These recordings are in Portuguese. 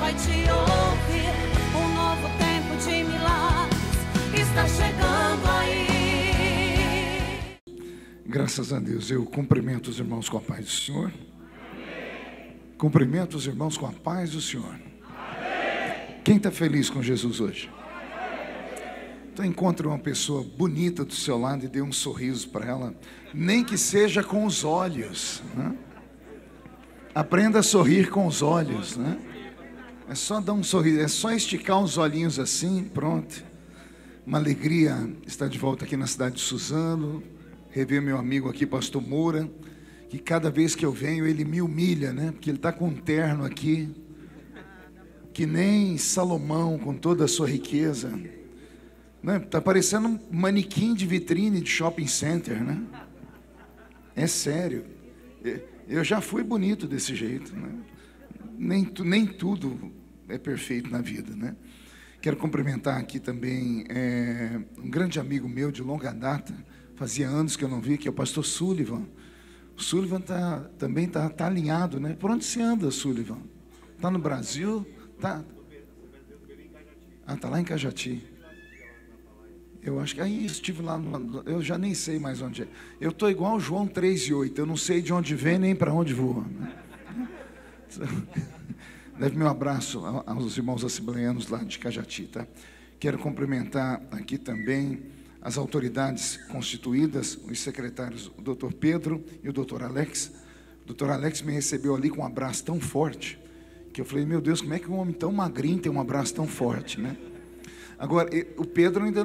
vai te ouvir. Um novo tempo de milagres está chegando aí. Graças a Deus, eu cumprimento os irmãos com a paz do Senhor. Cumprimento os irmãos com a paz do Senhor. Quem está feliz com Jesus hoje? Então encontre uma pessoa bonita do seu lado e dê um sorriso para ela, nem que seja com os olhos, né? Aprenda a sorrir com os olhos, né? É só dar um sorriso, é só esticar os olhinhos assim, pronto. Uma alegria estar de volta aqui na cidade de Suzano, rever meu amigo aqui, pastor Moura, que cada vez que eu venho ele me humilha, né? Porque ele está com um terno aqui, que nem Salomão com toda a sua riqueza. Está parecendo um manequim de vitrine de shopping center, né? É sério. Eu já fui bonito desse jeito, né? Nem tudo é perfeito na vida, né? Quero cumprimentar aqui também um grande amigo meu de longa data, fazia anos que eu não vi, que é o pastor Sullivan. O Sullivan também tá alinhado, né? Por onde você anda, Sullivan? Está no Brasil? Tá lá em Cajati. Eu acho que aí estive lá, eu já nem sei mais onde é. Eu estou igual o João 3:8, eu não sei de onde vem nem para onde voa, né? Deve meu abraço aos irmãos assembleianos lá de Cajati, tá? Quero cumprimentar aqui também as autoridades constituídas, os secretários, o doutor Pedro e o doutor Alex. O doutor Alex me recebeu ali com um abraço tão forte, que eu falei, meu Deus, como é que um homem tão magrinho tem um abraço tão forte, né? Agora, o Pedro ainda,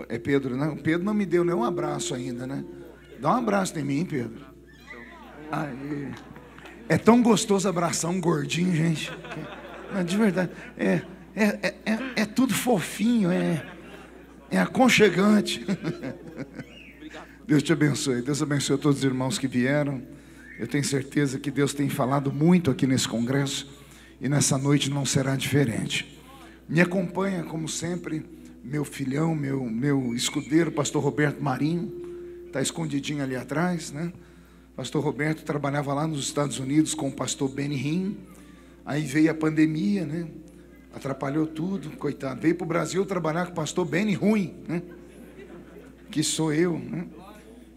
é Pedro, né? O Pedro não me deu nenhum abraço ainda, né? Dá um abraço em mim, Pedro. Aí. É tão gostoso abraçar um gordinho, gente. De verdade, é tudo fofinho, é aconchegante. Deus te abençoe. Deus abençoe a todos os irmãos que vieram. Eu tenho certeza que Deus tem falado muito aqui nesse congresso e nessa noite não será diferente. Me acompanha, como sempre, meu filhão, meu escudeiro, pastor Roberto Marinho, está escondidinho ali atrás, né? Pastor Roberto trabalhava lá nos Estados Unidos com o pastor Benny Hinn, aí veio a pandemia, né? Atrapalhou tudo, coitado. Veio para o Brasil trabalhar com o pastor Benny Ruim, né? Que sou eu, né?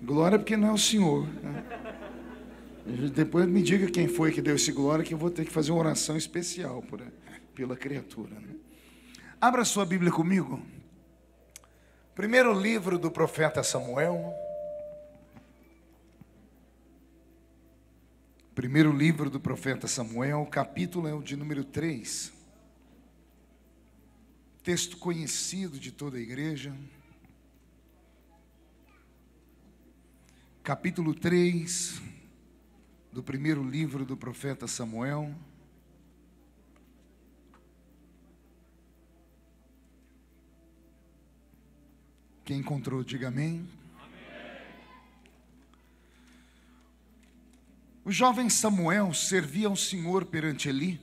Glória porque não é o Senhor, né? Depois me diga quem foi que deu esse glória, que eu vou ter que fazer uma oração especial pela criatura, né? Abra sua Bíblia comigo. Primeiro livro do profeta Samuel. Primeiro livro do profeta Samuel, capítulo é o de número 3. Texto conhecido de toda a igreja. Capítulo 3 do primeiro livro do profeta Samuel. Quem encontrou, diga amém. O jovem Samuel servia ao Senhor perante Eli,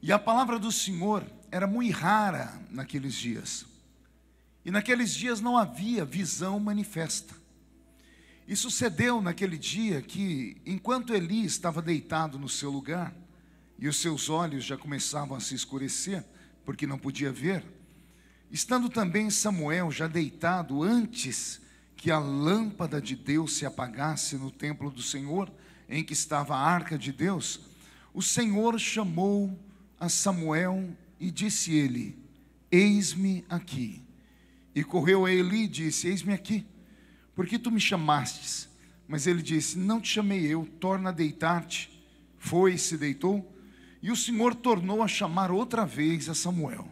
e a palavra do Senhor era muito rara naqueles dias. E naqueles dias não havia visão manifesta. E sucedeu naquele dia que, enquanto Eli estava deitado no seu lugar, e os seus olhos já começavam a se escurecer, porque não podia ver, estando também Samuel já deitado antes que a lâmpada de Deus se apagasse no templo do Senhor, em que estava a arca de Deus, o Senhor chamou a Samuel e disse ele, eis-me aqui. E correu a Eli e disse, eis-me aqui, porque tu me chamastes? Mas ele disse, não te chamei eu, torna a deitar-te. Foi e se deitou, e o Senhor tornou a chamar outra vez a Samuel.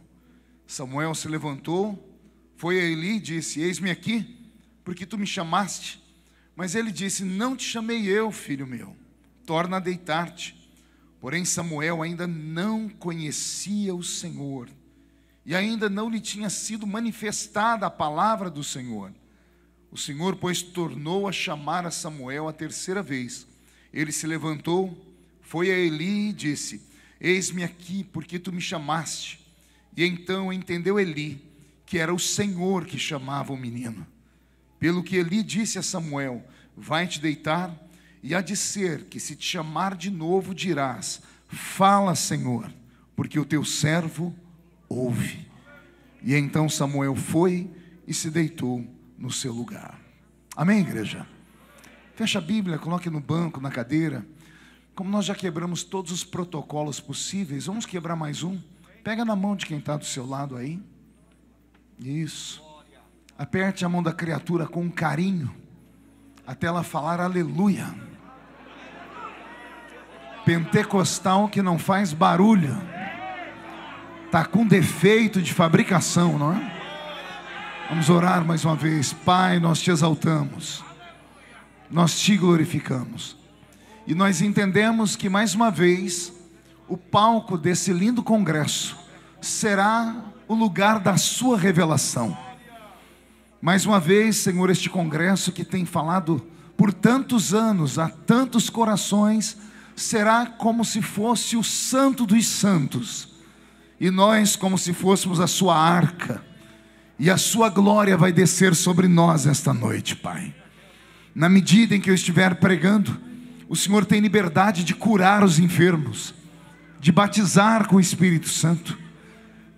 Samuel se levantou, foi a Eli e disse, eis-me aqui, porque tu me chamaste? Mas ele disse, não te chamei eu, filho meu, torna a deitar-te. Porém Samuel ainda não conhecia o Senhor, e ainda não lhe tinha sido manifestada a palavra do Senhor. O Senhor, pois, tornou a chamar a Samuel a terceira vez. Ele se levantou, foi a Eli e disse, eis-me aqui, porque tu me chamaste. E então entendeu Eli que era o Senhor que chamava o menino. Pelo que Eli disse a Samuel, vai-te deitar, e há de ser que se te chamar de novo dirás, Fala, Senhor, porque o teu servo ouve. E então Samuel foi e se deitou no seu lugar. Amém, igreja? Fecha a Bíblia, coloque no banco, na cadeira. Como nós já quebramos todos os protocolos possíveis, vamos quebrar mais um. Pega na mão de quem está do seu lado aí. Isso. Aperte a mão da criatura com carinho, até ela falar aleluia. Pentecostal que não faz barulho, está com defeito de fabricação, não é? Vamos orar mais uma vez. Pai, nós te exaltamos, nós te glorificamos, e nós entendemos que mais uma vez o palco desse lindo congresso será o lugar da sua revelação. Mais uma vez, Senhor, este congresso que tem falado por tantos anos a tantos corações, será como se fosse o santo dos santos, e nós como se fôssemos a sua arca, e a sua glória vai descer sobre nós esta noite, Pai. Na medida em que eu estiver pregando, o Senhor tem liberdade de curar os enfermos, de batizar com o Espírito Santo,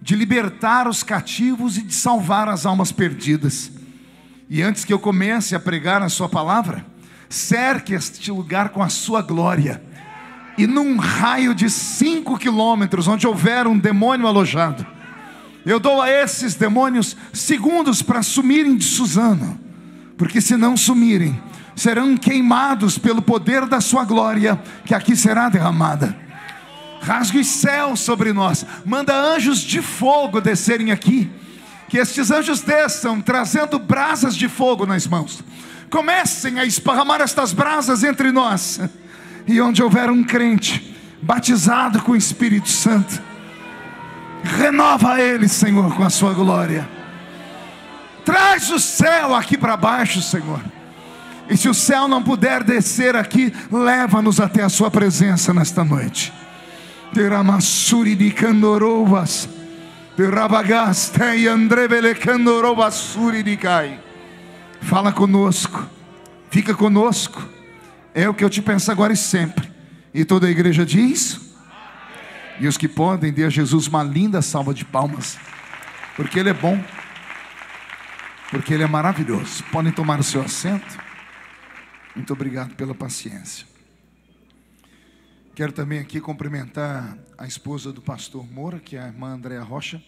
de libertar os cativos e de salvar as almas perdidas. E antes que eu comece a pregar a sua palavra, cerque este lugar com a sua glória, e num raio de 5 quilômetros, onde houver um demônio alojado, eu dou a esses demônios segundos para sumirem de Suzano, porque se não sumirem, serão queimados pelo poder da sua glória, que aqui será derramada. Rasgue os céus sobre nós, manda anjos de fogo descerem aqui, que estes anjos desçam trazendo brasas de fogo nas mãos, comecem a esparramar estas brasas entre nós, e onde houver um crente batizado com o Espírito Santo, renova ele, Senhor, com a sua glória. Traz o céu aqui para baixo, Senhor, e se o céu não puder descer aqui, leva-nos até a sua presença nesta noite. Teramassuri de Candorovas, Terabagaste e Andrevele Candorovasuri de Cai. Fala conosco, fica conosco, é o que eu te peço agora e sempre. E toda a igreja diz, e os que podem, dê a Jesus uma linda salva de palmas, porque Ele é bom, porque Ele é maravilhoso. Podem tomar o seu assento. Muito obrigado pela paciência. Quero também aqui cumprimentar a esposa do pastor Moura, que é a irmã Andréa Rocha,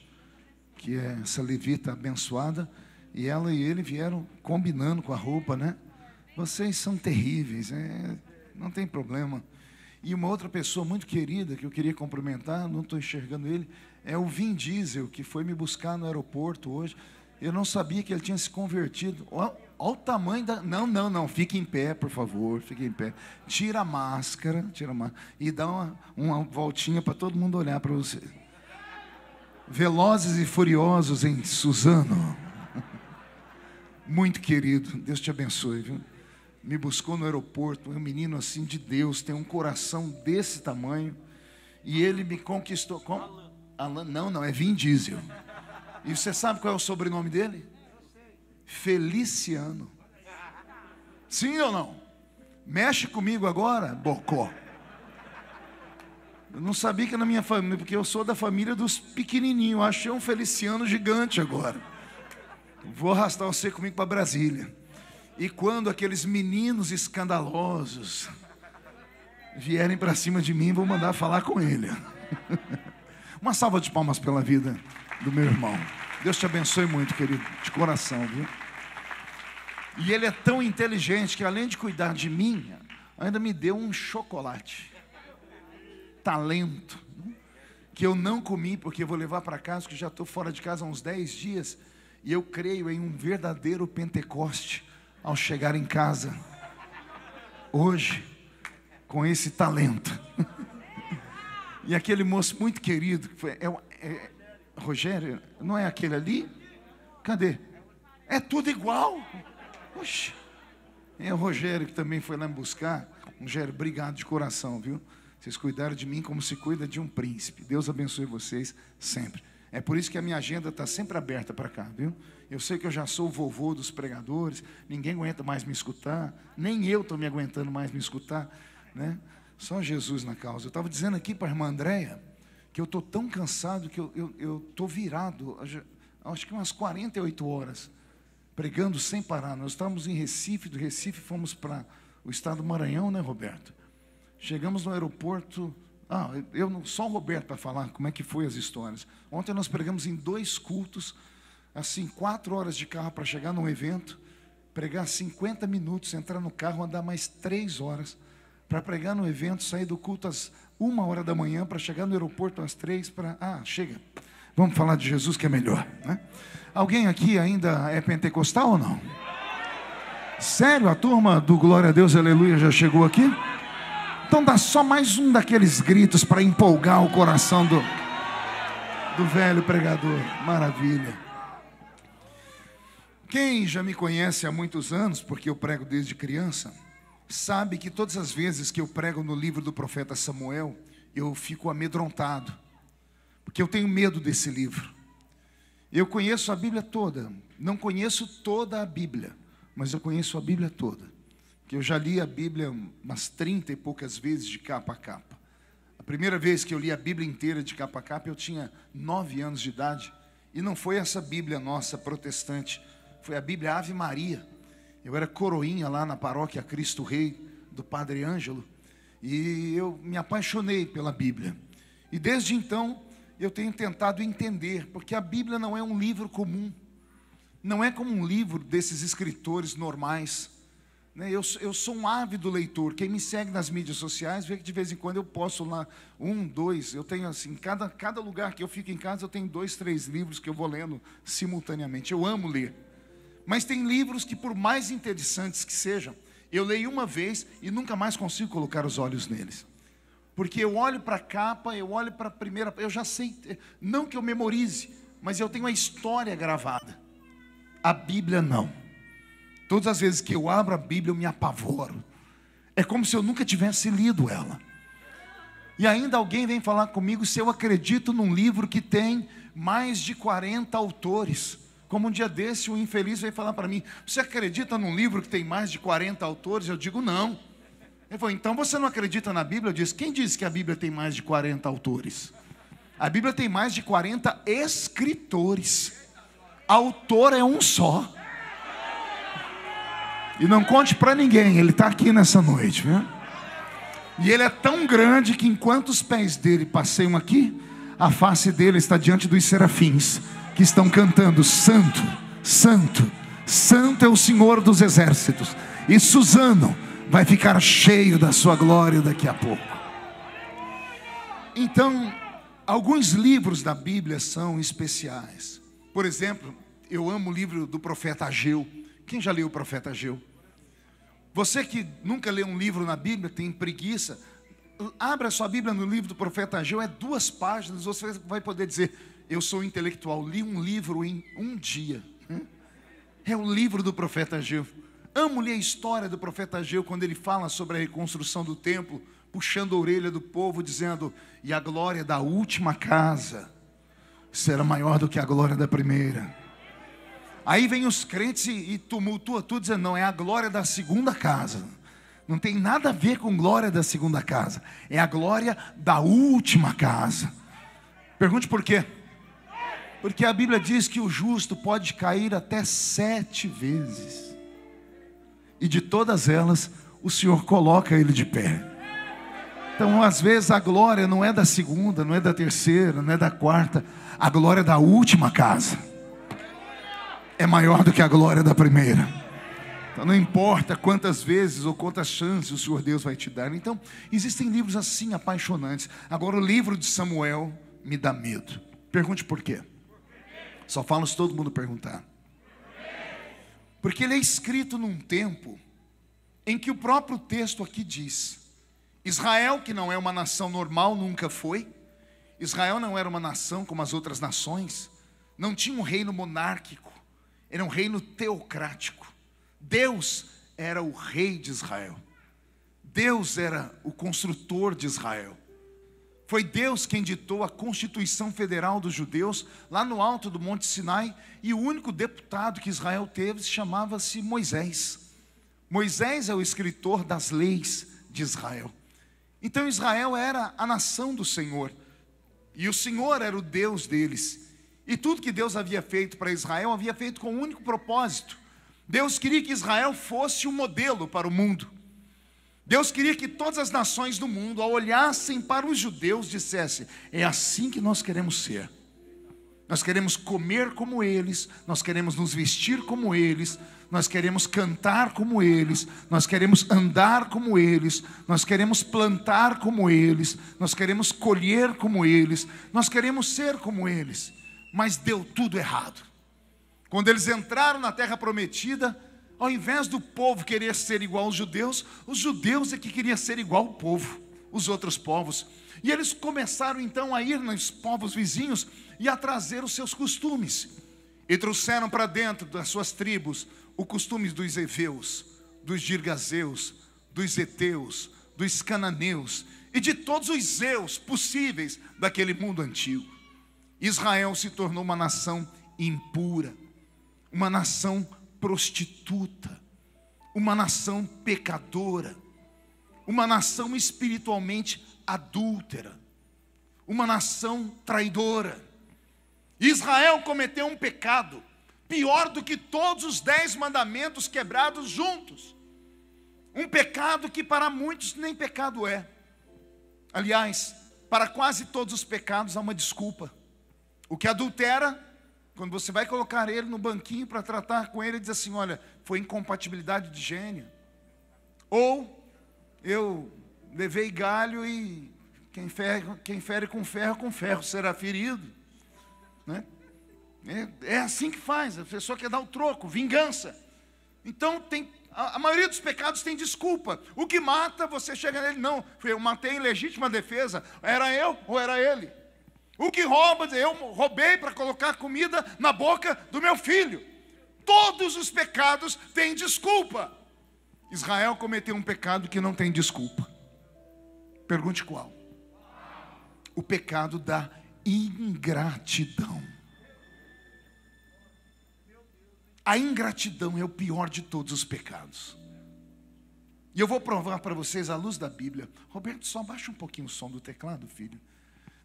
que é essa levita abençoada, e ela e ele vieram combinando com a roupa, né? Vocês são terríveis, não tem problema. E uma outra pessoa muito querida que eu queria cumprimentar, não estou enxergando ele, é o Vin Diesel, que foi me buscar no aeroporto hoje. Eu não sabia que ele tinha se convertido. Olha o tamanho da... Não, fique em pé, por favor, fique em pé. Tira a máscara, e dá uma voltinha para todo mundo olhar para você. Velozes e Furiosos em Suzano. Muito querido, Deus te abençoe, viu? Me buscou no aeroporto, um menino assim de Deus, tem um coração desse tamanho, e ele me conquistou. Como? Alan, não, é Vin Diesel. E você sabe qual é o sobrenome dele? Feliciano. Sim ou não? Mexe comigo agora, Bocó. Eu não sabia que na minha família, porque eu sou da família dos pequenininhos. Achei um Feliciano gigante agora. Vou arrastar você comigo para Brasília. E quando aqueles meninos escandalosos vierem para cima de mim, vou mandar falar com ele. Uma salva de palmas pela vida do meu irmão. Deus te abençoe muito, querido, de coração, viu? E ele é tão inteligente que, além de cuidar de mim, ainda me deu um chocolate. Talento. Que eu não comi, porque eu vou levar para casa, porque já estou fora de casa há uns 10 dias. E eu creio em um verdadeiro Pentecoste ao chegar em casa hoje, com esse talento. E aquele moço muito querido, que foi, Rogério, não é aquele ali? Cadê? É tudo igual. Oxe. É o Rogério que também foi lá me buscar. Rogério, obrigado de coração, viu? Vocês cuidaram de mim como se cuida de um príncipe. Deus abençoe vocês sempre. É por isso que a minha agenda está sempre aberta para cá, viu? Eu sei que eu já sou o vovô dos pregadores, ninguém aguenta mais me escutar, nem eu estou me aguentando mais me escutar, né? Só Jesus na causa. Eu estava dizendo aqui para a irmã Andréia que eu estou tão cansado que eu estou virado, acho que umas 48 horas, pregando sem parar. Nós estávamos em Recife, do Recife fomos para o estado do Maranhão, né, Roberto? Chegamos no aeroporto, só o Roberto para falar como é que foi as histórias. Ontem nós pregamos em 2 cultos, assim, 4 horas de carro para chegar num evento, pregar 50 minutos, entrar no carro, andar mais 3 horas, para pregar no evento, sair do culto às 1h da manhã, para chegar no aeroporto às 3, chega, vamos falar de Jesus que é melhor, né? Alguém aqui ainda é pentecostal ou não? Sério, a turma do Glória a Deus, Aleluia, já chegou aqui? Então dá só mais um daqueles gritos para empolgar o coração do velho pregador. Maravilha. Quem já me conhece há muitos anos, porque eu prego desde criança, sabe que todas as vezes que eu prego no livro do profeta Samuel, eu fico amedrontado, porque eu tenho medo desse livro. Eu conheço a Bíblia toda, não conheço toda a Bíblia, mas eu conheço a Bíblia toda, que eu já li a Bíblia umas 30 e poucas vezes de capa a capa. A primeira vez que eu li a Bíblia inteira de capa a capa, eu tinha 9 anos de idade, e não foi essa Bíblia nossa protestante, foi a Bíblia Ave Maria. Eu era coroinha lá na paróquia Cristo Rei, do Padre Ângelo, e eu me apaixonei pela Bíblia. E desde então, eu tenho tentado entender, porque a Bíblia não é um livro comum, não é como um livro desses escritores normais, né? Eu sou um ávido leitor. Quem me segue nas mídias sociais vê que de vez em quando eu posto lá 1, 2, eu tenho assim, cada lugar que eu fico em casa, eu tenho 2, 3 livros que eu vou lendo simultaneamente. Eu amo ler. Mas tem livros que, por mais interessantes que sejam, eu leio uma vez e nunca mais consigo colocar os olhos neles. Porque eu olho para a capa, eu olho para a primeira, eu já sei, não que eu memorize, mas eu tenho a história gravada. A Bíblia não. Todas as vezes que eu abro a Bíblia, eu me apavoro. É como se eu nunca tivesse lido ela. E ainda alguém vem falar comigo se eu acredito num livro que tem mais de 40 autores. Como um dia desse, um infeliz veio falar para mim: você acredita num livro que tem mais de 40 autores? Eu digo, não. Ele falou, então você não acredita na Bíblia? Eu disse, quem disse que a Bíblia tem mais de 40 autores? A Bíblia tem mais de 40 escritores. Autor é um só. E não conte para ninguém, ele está aqui nessa noite, viu? E ele é tão grande que enquanto os pés dele passeiam aqui, a face dele está diante dos serafins, que estão cantando, Santo, Santo, Santo é o Senhor dos exércitos. E Suzano vai ficar cheio da sua glória daqui a pouco. Então, alguns livros da Bíblia são especiais. Por exemplo, eu amo o livro do profeta Ageu. Quem já leu o profeta Ageu? Você que nunca leu um livro na Bíblia, tem preguiça, abra a sua Bíblia no livro do profeta Ageu, é 2 páginas, você vai poder dizer, eu sou intelectual, li um livro em um dia. É o livro do profeta Ageu. Amo ler a história do profeta Ageu, quando ele fala sobre a reconstrução do templo, puxando a orelha do povo, dizendo, e a glória da última casa será maior do que a glória da primeira. Aí vem os crentes e tumultua tudo, dizendo, não, é a glória da segunda casa. Não tem nada a ver com glória da segunda casa, é a glória da última casa. Pergunte por quê? Porque a Bíblia diz que o justo pode cair até 7 vezes. E de todas elas, o Senhor coloca ele de pé. Então, às vezes, a glória não é da segunda, não é da terceira, não é da quarta. A glória da última casa é maior do que a glória da primeira. Então, não importa quantas vezes ou quantas chances o Senhor Deus vai te dar. Então, existem livros assim apaixonantes. Agora, o livro de Samuel me dá medo. Pergunte por quê. Só falo se todo mundo perguntar. Porque ele é escrito num tempo em que o próprio texto aqui diz, Israel, que não é uma nação normal, nunca foi. Israel não era uma nação como as outras nações. Não tinha um reino monárquico. Era um reino teocrático. Deus era o rei de Israel. Deus era o construtor de Israel. Foi Deus quem ditou a Constituição Federal dos judeus, lá no alto do Monte Sinai, e o único deputado que Israel teve chamava-se Moisés. Moisés é o escritor das leis de Israel. Então Israel era a nação do Senhor, e o Senhor era o Deus deles. E tudo que Deus havia feito para Israel, havia feito com um único propósito. Deus queria que Israel fosse um modelo para o mundo. Deus queria que todas as nações do mundo, ao olhassem para os judeus, dissessem: é assim que nós queremos ser. Nós queremos comer como eles, nós queremos nos vestir como eles, nós queremos cantar como eles, nós queremos andar como eles, nós queremos plantar como eles, nós queremos colher como eles, nós queremos ser como eles. Mas deu tudo errado. Quando eles entraram na terra prometida, ao invés do povo querer ser igual aos judeus, os judeus é que queriam ser igual ao povo, os outros povos. E eles começaram então a ir nos povos vizinhos e a trazer os seus costumes. E trouxeram para dentro das suas tribos os costumes dos heveus, dos girgazeus, dos heteus, dos cananeus e de todos os zeus possíveis daquele mundo antigo. Israel se tornou uma nação impura, uma nação prostituta, uma nação pecadora, uma nação espiritualmente adúltera, uma nação traidora. Israel cometeu um pecado pior do que todos os 10 mandamentos quebrados juntos. Um pecado que para muitos nem pecado é. Aliás, para quase todos os pecados há uma desculpa. O que adultera, quando você vai colocar ele no banquinho para tratar com ele, diz assim: olha, foi incompatibilidade de gênio. Ou eu levei galho e quem fere com ferro será ferido, né? É assim que faz, a pessoa quer dar o troco, vingança. Então a maioria dos pecados tem desculpa. O que mata, você chega nele: não, eu matei em legítima defesa, era eu ou era ele? O que rouba, eu roubei para colocar comida na boca do meu filho. Todos os pecados têm desculpa. Israel cometeu um pecado que não tem desculpa. Pergunte qual? O pecado da ingratidão. A ingratidão é o pior de todos os pecados. E eu vou provar para vocês à luz da Bíblia. Roberto, só baixa um pouquinho o som do teclado, filho.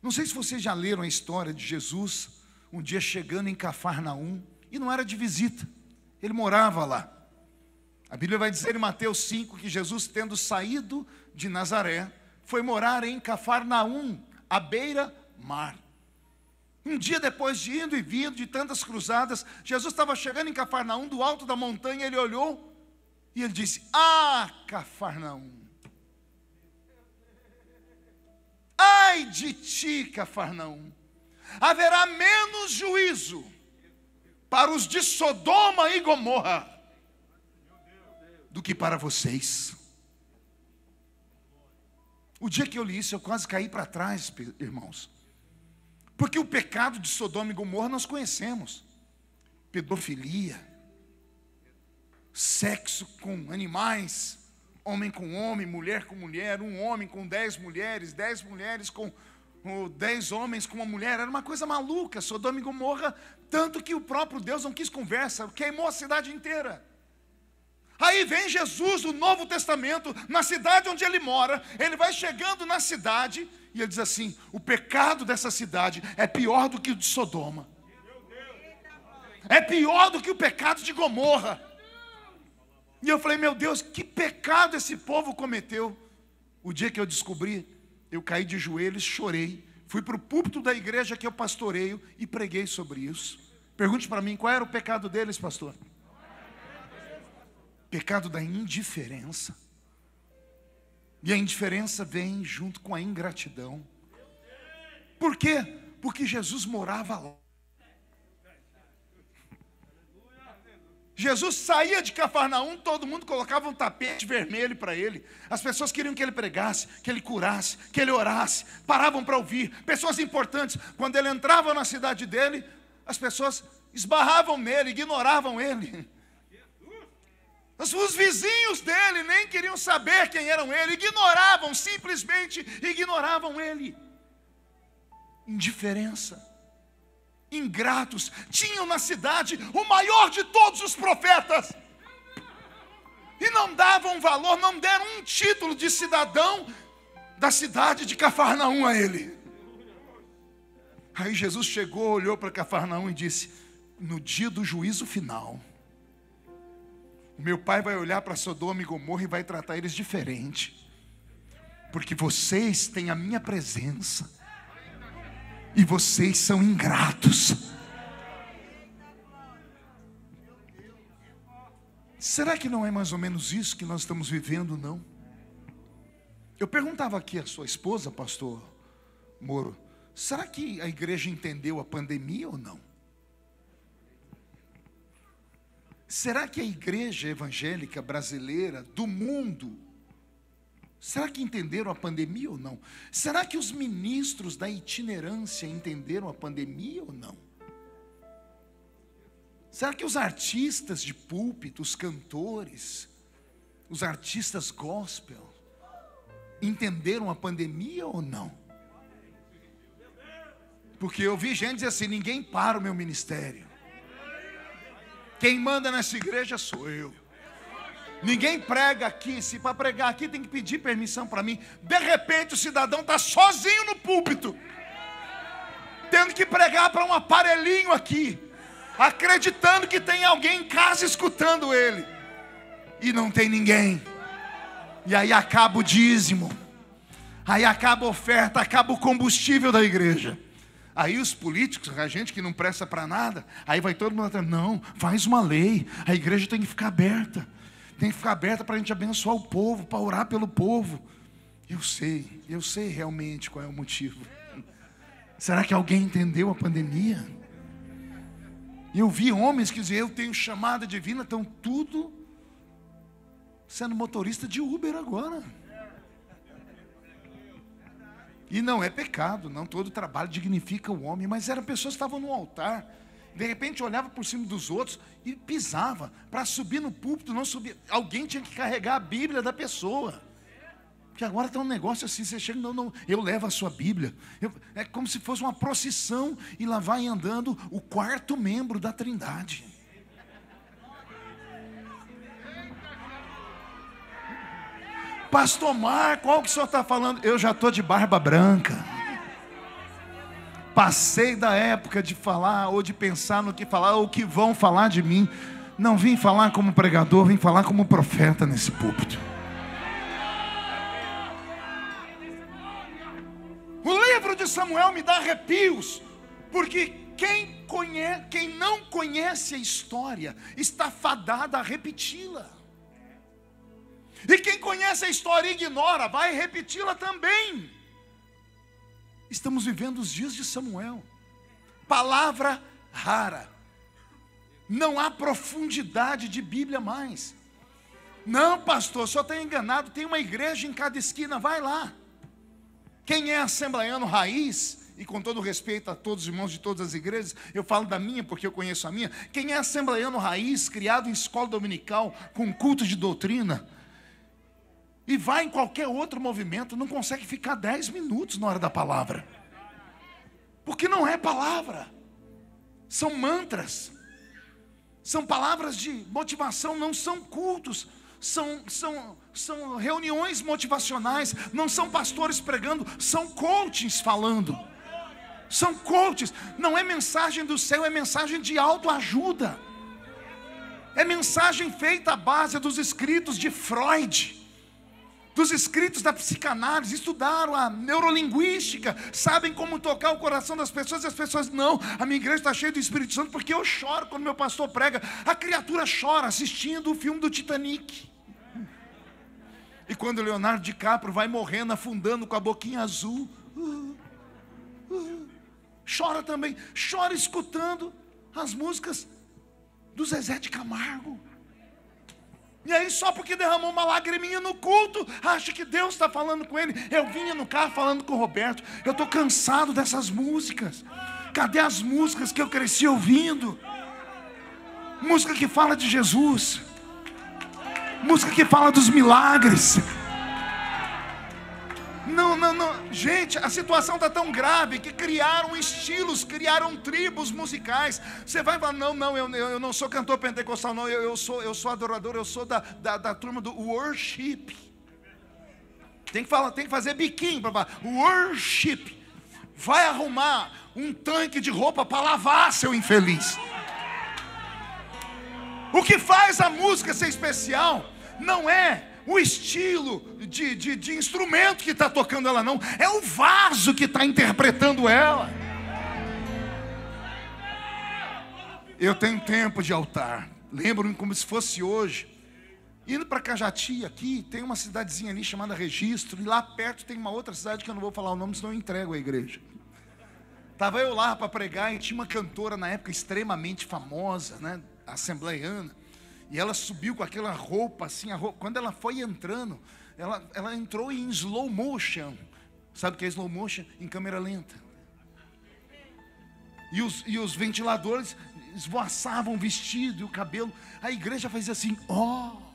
Não sei se vocês já leram a história de Jesus, um dia chegando em Cafarnaum, e não era de visita, ele morava lá. A Bíblia vai dizer em Mateus 5 que Jesus, tendo saído de Nazaré, foi morar em Cafarnaum, à beira-mar. Um dia depois de indo e vindo de tantas cruzadas, Jesus estava chegando em Cafarnaum, do alto da montanha, ele olhou e ele disse: ah, Cafarnaum! Ai de ti, Cafarnaum! Haverá menos juízo para os de Sodoma e Gomorra do que para vocês. O dia que eu li isso, eu quase caí para trás, irmãos. Porque o pecado de Sodoma e Gomorra nós conhecemos: pedofilia, sexo com animais, homem com homem, mulher com mulher, um homem com 10 mulheres, 10 mulheres com 10 homens com uma mulher. Era uma coisa maluca, Sodoma e Gomorra, tanto que o próprio Deus não quis conversa, queimou a cidade inteira. Aí vem Jesus do Novo Testamento, na cidade onde ele mora, ele vai chegando na cidade, e ele diz assim: o pecado dessa cidade é pior do que o de Sodoma, é pior do que o pecado de Gomorra. E eu falei: meu Deus, que pecado esse povo cometeu. O dia que eu descobri, eu caí de joelhos, chorei, fui para o púlpito da igreja que eu pastoreio e preguei sobre isso. Pergunte para mim, qual era o pecado deles, pastor? Pecado da indiferença. E a indiferença vem junto com a ingratidão. Por quê? Porque Jesus morava lá. Jesus saía de Cafarnaum, todo mundo colocava um tapete vermelho para ele. As pessoas queriam que ele pregasse, que ele curasse, que ele orasse, paravam para ouvir. Pessoas importantes, quando ele entrava na cidade dele, as pessoas esbarravam nele, ignoravam ele. Os vizinhos dele nem queriam saber quem eram ele, ignoravam, simplesmente ignoravam ele. Indiferença. Ingratos. Tinham na cidade o maior de todos os profetas, e não davam valor, não deram um título de cidadão da cidade de Cafarnaum a ele. Aí Jesus chegou, olhou para Cafarnaum e disse: no dia do juízo final, o meu pai vai olhar para Sodoma e Gomorra e vai tratar eles diferente, porque vocês têm a minha presença e vocês são ingratos. Será que não é mais ou menos isso que nós estamos vivendo, não? Eu perguntava aqui à sua esposa, pastor Moro, será que a igreja entendeu a pandemia ou não? Será que a igreja evangélica brasileira, do mundo, será que entenderam a pandemia ou não? Será que os ministros da itinerância entenderam a pandemia ou não? Será que os artistas de púlpito, os cantores, os artistas gospel, entenderam a pandemia ou não? Porque eu vi gente dizer assim: ninguém para o meu ministério. Quem manda nessa igreja sou eu. Ninguém prega aqui. Se para pregar aqui tem que pedir permissão para mim. De repente o cidadão está sozinho no púlpito, tendo que pregar para um aparelhinho aqui, acreditando que tem alguém em casa escutando ele, e não tem ninguém. E aí acaba o dízimo, aí acaba a oferta, acaba o combustível da igreja. Aí os políticos, a gente que não presta para nada, aí vai todo mundo atrás: não, faz uma lei, a igreja tem que ficar aberta. Tem que ficar aberta para a gente abençoar o povo, para orar pelo povo. Eu sei realmente qual é o motivo. Será que alguém entendeu a pandemia? Eu vi homens que diziam: eu tenho chamada divina, estão tudo sendo motorista de Uber agora. E não é pecado, não, todo trabalho dignifica o homem, mas eram pessoas que estavam no altar, de repente olhava por cima dos outros e pisava. Para subir no púlpito, não subia, alguém tinha que carregar a Bíblia da pessoa. Porque agora está um negócio assim, você chega: não, eu levo a sua Bíblia. É como se fosse uma procissão, e lá vai andando o quarto membro da Trindade. Pastor Marco, qual que o senhor está falando? Eu já estou de barba branca. Passei da época de falar ou de pensar no que falar ou o que vão falar de mim. Não vim falar como pregador, vim falar como profeta nesse púlpito. O livro de Samuel me dá arrepios, porque quem não conhece a história está fadado a repeti-la. E quem conhece a história e ignora, vai repeti-la também. Estamos vivendo os dias de Samuel. Palavra rara. Não há profundidade de Bíblia mais. Não, pastor, o senhor está enganado. Tem uma igreja em cada esquina, vai lá. Quem é assembleiano raiz, e com todo respeito a todos os irmãos de todas as igrejas, eu falo da minha porque eu conheço a minha. Quem é assembleiano raiz, criado em escola dominical, com culto de doutrina, e vai em qualquer outro movimento, não consegue ficar 10 minutos na hora da palavra. Porque não é palavra. São mantras. São palavras de motivação, não são cultos. São reuniões motivacionais. Não são pastores pregando, são coaches falando. São coaches. Não é mensagem do céu, é mensagem de autoajuda. É mensagem feita à base dos escritos de Freud, dos escritos da psicanálise, estudaram a neurolinguística, sabem como tocar o coração das pessoas, e as pessoas: não, a minha igreja está cheia do Espírito Santo, porque eu choro quando meu pastor prega. A criatura chora assistindo o filme do Titanic. E quando o Leonardo DiCaprio vai morrendo, afundando com a boquinha azul, chora também, chora escutando as músicas do Zezé de Camargo. E aí, só porque derramou uma lagriminha no culto, acha que Deus está falando com ele. Eu vinha no carro falando com o Roberto: eu estou cansado dessas músicas. Cadê as músicas que eu cresci ouvindo? Música que fala de Jesus, música que fala dos milagres. Não, gente, a situação está tão grave que criaram estilos, criaram tribos musicais. Você vai falar: não, eu não sou cantor pentecostal, não, eu sou adorador, eu sou da turma do worship. Tem que fazer biquinho para worship. Vai arrumar um tanque de roupa para lavar, seu infeliz. O que faz a música ser especial não é o estilo de instrumento que está tocando ela, não. É o vaso que está interpretando ela. Eu tenho tempo de altar. Lembro-me como se fosse hoje. Indo para Cajati, aqui, tem uma cidadezinha ali chamada Registro. E lá perto tem uma outra cidade que eu não vou falar o nome, senão eu entrego a igreja. Estava eu lá para pregar e tinha uma cantora na época extremamente famosa, né, assembleiana. E ela subiu com aquela roupa assim, quando ela foi entrando, ela entrou em slow motion. Sabe o que é slow motion? Em câmera lenta. E os ventiladores esvoaçavam o vestido e o cabelo. A igreja fazia assim, ó.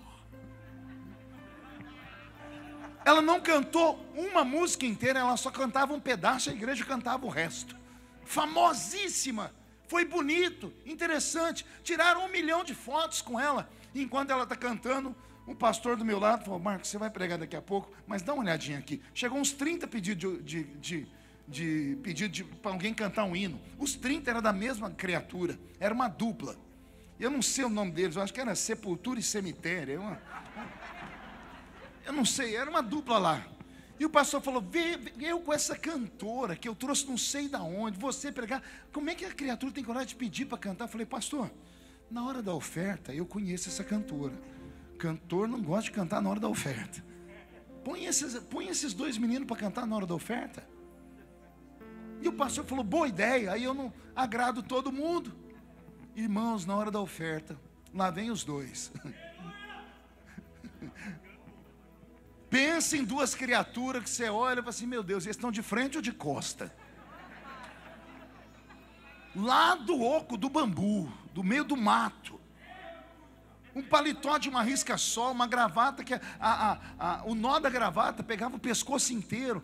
Ela não cantou uma música inteira, ela só cantava um pedaço, a igreja cantava o resto. Famosíssima, foi bonito, interessante. Tiraram 1 milhão de fotos com ela. E enquanto ela está cantando, um pastor do meu lado falou: Marcos, você vai pregar daqui a pouco, mas dá uma olhadinha aqui. Chegou uns 30 pedidos para alguém cantar um hino. Os 30 eram da mesma criatura, era uma dupla. Eu não sei o nome deles, eu acho que era Sepultura e Cemitério. Eu não sei, era uma dupla lá. E o pastor falou: eu com essa cantora que eu trouxe não sei de onde, você pregar, como é que a criatura tem coragem de pedir para cantar? Eu falei: pastor, na hora da oferta eu conheço essa cantora. Cantor não gosta de cantar na hora da oferta. Põe esses 2 meninos para cantar na hora da oferta. E o pastor falou: boa ideia, aí eu não agrado todo mundo. Irmãos, na hora da oferta, lá vem os 2. Pensa em 2 criaturas que você olha e fala assim: meu Deus, eles estão de frente ou de costa? Lá do oco do bambu, do meio do mato. Um paletó de uma risca só, uma gravata que o nó da gravata pegava o pescoço inteiro.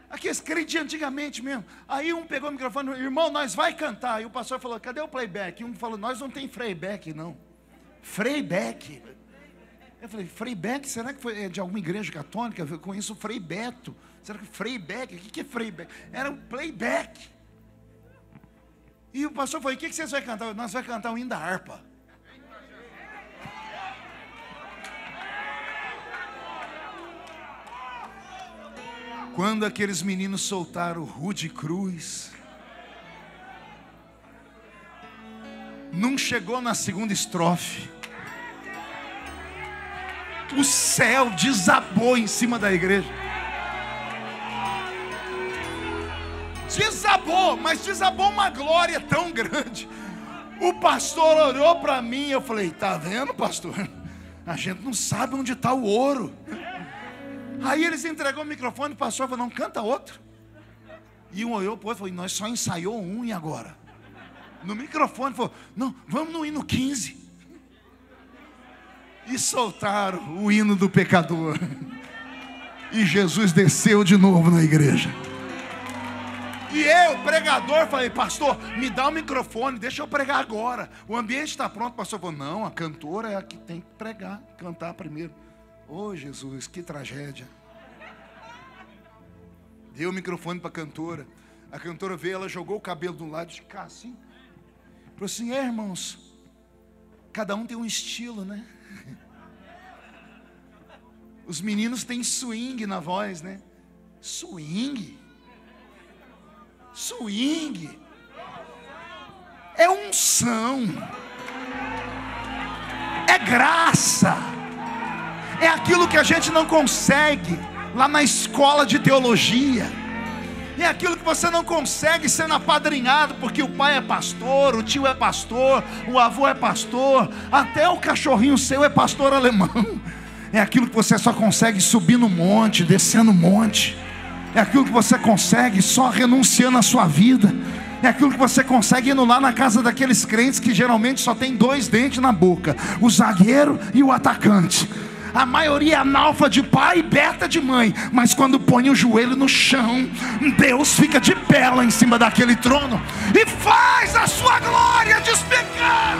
Aqueles crentes de antigamente mesmo. Aí um pegou o microfone: irmão, nós vai cantar. E o pastor falou: cadê o playback? E um falou: nós não tem freeback não. Freeback? Eu falei: Frei Beck, será que foi de alguma igreja católica? Eu conheço o Frei Beto. Será que Frei Beck? O que é Frei Beck? Era um playback. E o pastor falou: o que vocês vão cantar? Nós vamos cantar o hino da harpa. Quando aqueles meninos soltaram o Rude Cruz, não chegou na segunda estrofe, o céu desabou em cima da igreja. Desabou, mas desabou uma glória tão grande. O pastor olhou para mim e eu falei: tá vendo, pastor? A gente não sabe onde está o ouro. Aí eles entregou o microfone, o pastor falou: não, canta outro. E um olhou para o outro e falou: nós só ensaiou um e agora? No microfone falou: não, vamos no hino 15. E soltaram o hino do pecador. E Jesus desceu de novo na igreja. E eu, pregador, falei: pastor, me dá o microfone, deixa eu pregar agora. O ambiente está pronto. O pastor falou: não, a cantora é a que tem que pregar, cantar primeiro. Oh Jesus, que tragédia. Deu o microfone para a cantora. A cantora veio, ela jogou o cabelo de um lado de cá assim. Falou assim: irmãos, cada um tem um estilo, né? Os meninos têm swing na voz, né? Swing? Swing é unção, é graça, é aquilo que a gente não consegue lá na escola de teologia, é aquilo que você não consegue sendo apadrinhado, porque o pai é pastor, o tio é pastor, o avô é pastor, até o cachorrinho seu é pastor alemão. É aquilo que você só consegue subir no monte, descendo o monte. É aquilo que você consegue só renunciando à sua vida. É aquilo que você consegue indo lá na casa daqueles crentes que geralmente só tem 2 dentes na boca: o zagueiro e o atacante. A maioria é analfa de pai e beta de mãe, mas quando põe o joelho no chão, Deus fica de pé lá em cima daquele trono e faz a sua glória despegar.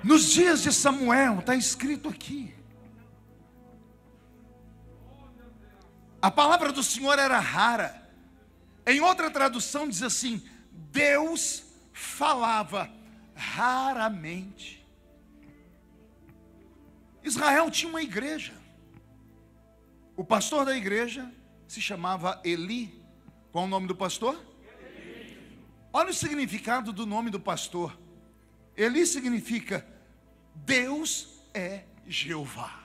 Nos dias de Samuel, está escrito aqui. A palavra do Senhor era rara. Em outra tradução diz assim: Deus falava raramente. Israel tinha uma igreja. O pastor da igreja se chamava Eli. Qual o nome do pastor? Eli. Olha o significado do nome do pastor. Eli significa Deus é Jeová.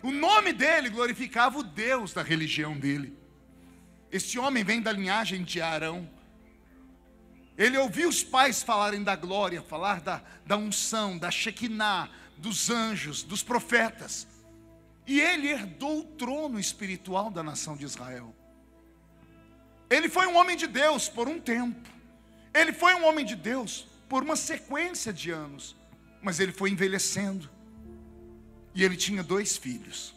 O nome dele glorificava o Deus da religião dele. Esse homem vem da linhagem de Arão. Ele ouviu os pais falarem da glória, falar da unção, da Shekinah, dos anjos, dos profetas. E ele herdou o trono espiritual da nação de Israel. Ele foi um homem de Deus por um tempo. Ele foi um homem de Deus por uma sequência de anos. Mas ele foi envelhecendo. E ele tinha 2 filhos.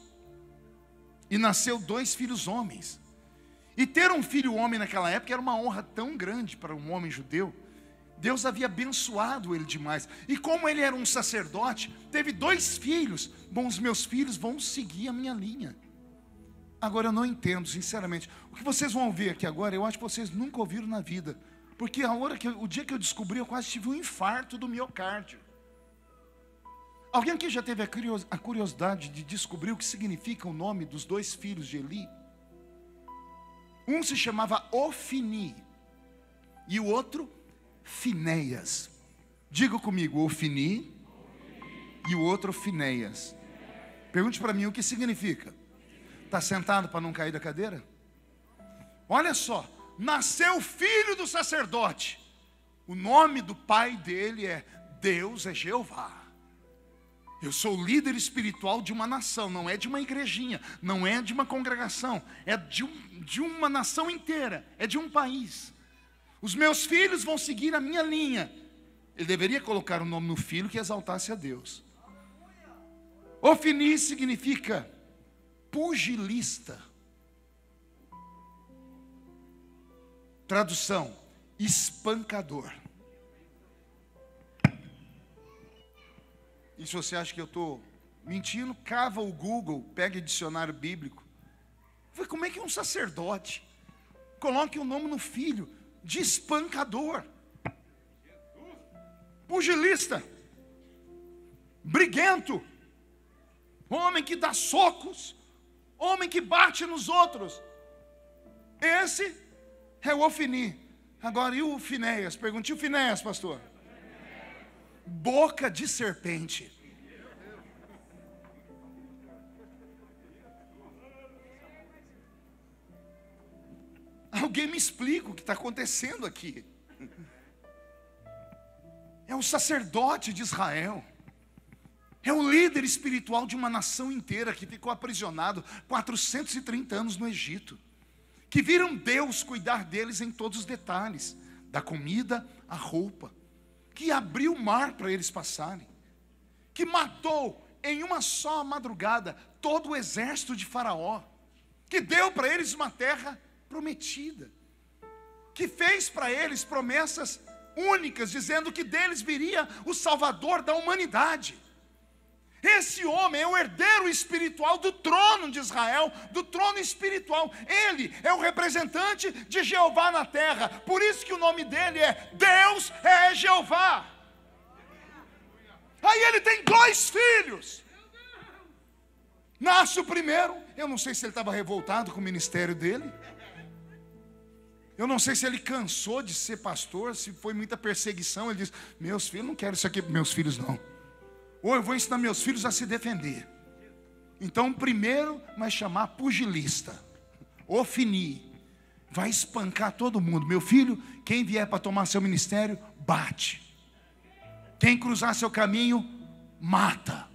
E nasceu 2 filhos homens. E ter um filho homem naquela época era uma honra tão grande para um homem judeu. Deus havia abençoado ele demais. E como ele era um sacerdote, teve 2 filhos. Bom, os meus filhos vão seguir a minha linha. Agora eu não entendo, sinceramente. O que vocês vão ouvir aqui agora, eu acho que vocês nunca ouviram na vida. Porque o dia que eu descobri, eu quase tive um infarto do miocárdio. Alguém aqui já teve a curiosidade de descobrir o que significa o nome dos 2 filhos de Eli? Um se chamava Ofni e o outro Finéias. Diga comigo, Ofni e o outro Finéias. Pergunte para mim o que significa. Está sentado para não cair da cadeira? Olha só, nasceu o filho do sacerdote. O nome do pai dele é Deus é Jeová. Eu sou líder espiritual de uma nação, não é de uma igrejinha, não é de uma congregação, é de uma nação inteira, é de um país. Os meus filhos vão seguir a minha linha. Ele deveria colocar o nome no filho que exaltasse a Deus. Ofni significa pugilista. Tradução: espancador. E se você acha que eu estou mentindo, cava o Google, pega o dicionário bíblico. Como é que um sacerdote coloque o nome no filho de espancador? Pugilista, briguento, homem que dá socos, homem que bate nos outros. Esse é o Ofni. Agora, e o Finéias? Pergunte o Finéias, pastor. Boca de serpente. Alguém me explica o que está acontecendo aqui. É o sacerdote de Israel. É o líder espiritual de uma nação inteira que ficou aprisionado 430 anos no Egito. Que viram Deus cuidar deles em todos os detalhes. Da comida, à roupa. Que abriu o mar para eles passarem, que matou em uma só madrugada todo o exército de Faraó, que deu para eles uma terra prometida, que fez para eles promessas únicas, dizendo que deles viria o Salvador da humanidade. Esse homem é o herdeiro espiritual do trono de Israel, do trono espiritual. Ele é o representante de Jeová na terra. Por isso que o nome dele é Deus é Jeová. Aí ele tem 2 filhos. Nasce o primeiro. Eu não sei se ele estava revoltado com o ministério dele. Eu não sei se ele cansou de ser pastor, se foi muita perseguição. Ele diz: meus filhos, não quero isso aqui para meus filhos não. Ou eu vou ensinar meus filhos a se defender. Então, primeiro vai chamar pugilista, Ofni, vai espancar todo mundo. Meu filho, quem vier para tomar seu ministério, bate. Quem cruzar seu caminho, mata.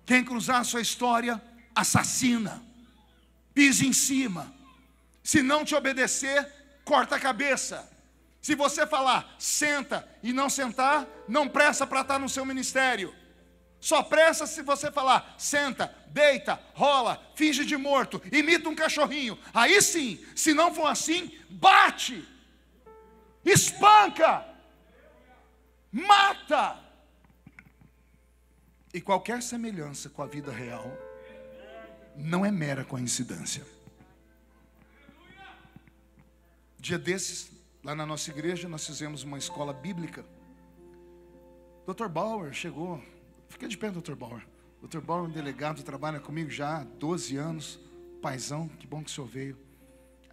Quem cruzar sua história, assassina. Pisa em cima. Se não te obedecer, corta a cabeça. Se você falar, senta, e não sentar, não presta para estar no seu ministério. Só presta se você falar, senta, deita, rola, finge de morto, imita um cachorrinho. Aí sim, se não for assim, bate, espanca. mata. E qualquer semelhança com a vida real não é mera coincidência. Dia desses, lá na nossa igreja, nós fizemos uma escola bíblica. Dr. Bauer chegou. Fica de pé, Dr. Bauer. Dr. Bauer é um delegado, trabalha comigo já há 12 anos. Paizão, que bom que o senhor veio.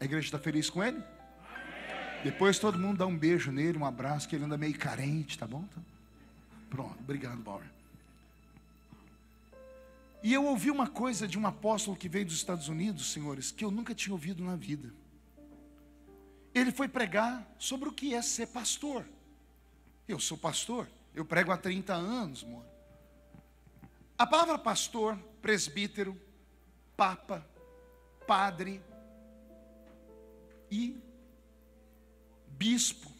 A igreja está feliz com ele? Depois todo mundo dá um beijo nele, um abraço, que ele anda meio carente, tá bom? Pronto, obrigado, Bauer. E eu ouvi uma coisa de um apóstolo que veio dos Estados Unidos, senhores, que eu nunca tinha ouvido na vida. Ele foi pregar sobre o que é ser pastor. Eu sou pastor, eu prego há 30 anos, amor. A palavra pastor, presbítero, papa, padre e bispo.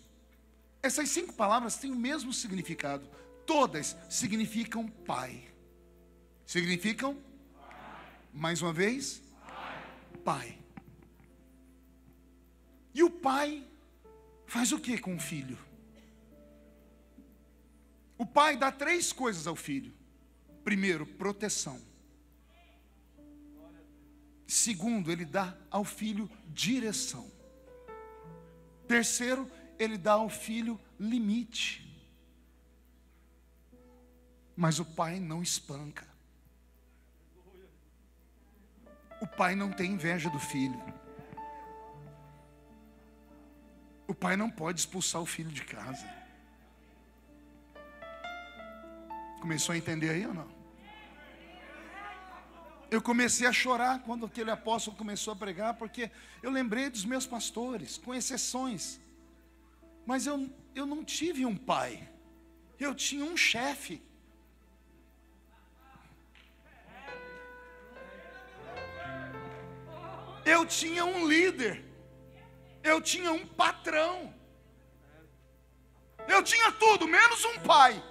Essas 5 palavras têm o mesmo significado. Todas significam pai. Significam? Mais uma vez? Pai. E o pai faz o que com o filho? O pai dá 3 coisas ao filho. Primeiro, proteção. Segundo, ele dá ao filho direção. Terceiro, ele dá ao filho limite. Mas o pai não espanca. O pai não tem inveja do filho. O pai não pode expulsar o filho de casa. Começou a entender aí ou não? Eu comecei a chorar quando aquele apóstolo começou a pregar, porque eu lembrei dos meus pastores, com exceções. Mas eu não tive um pai. Eu tinha um chefe. Eu tinha um líder. Eu tinha um patrão. Eu tinha tudo, menos um pai.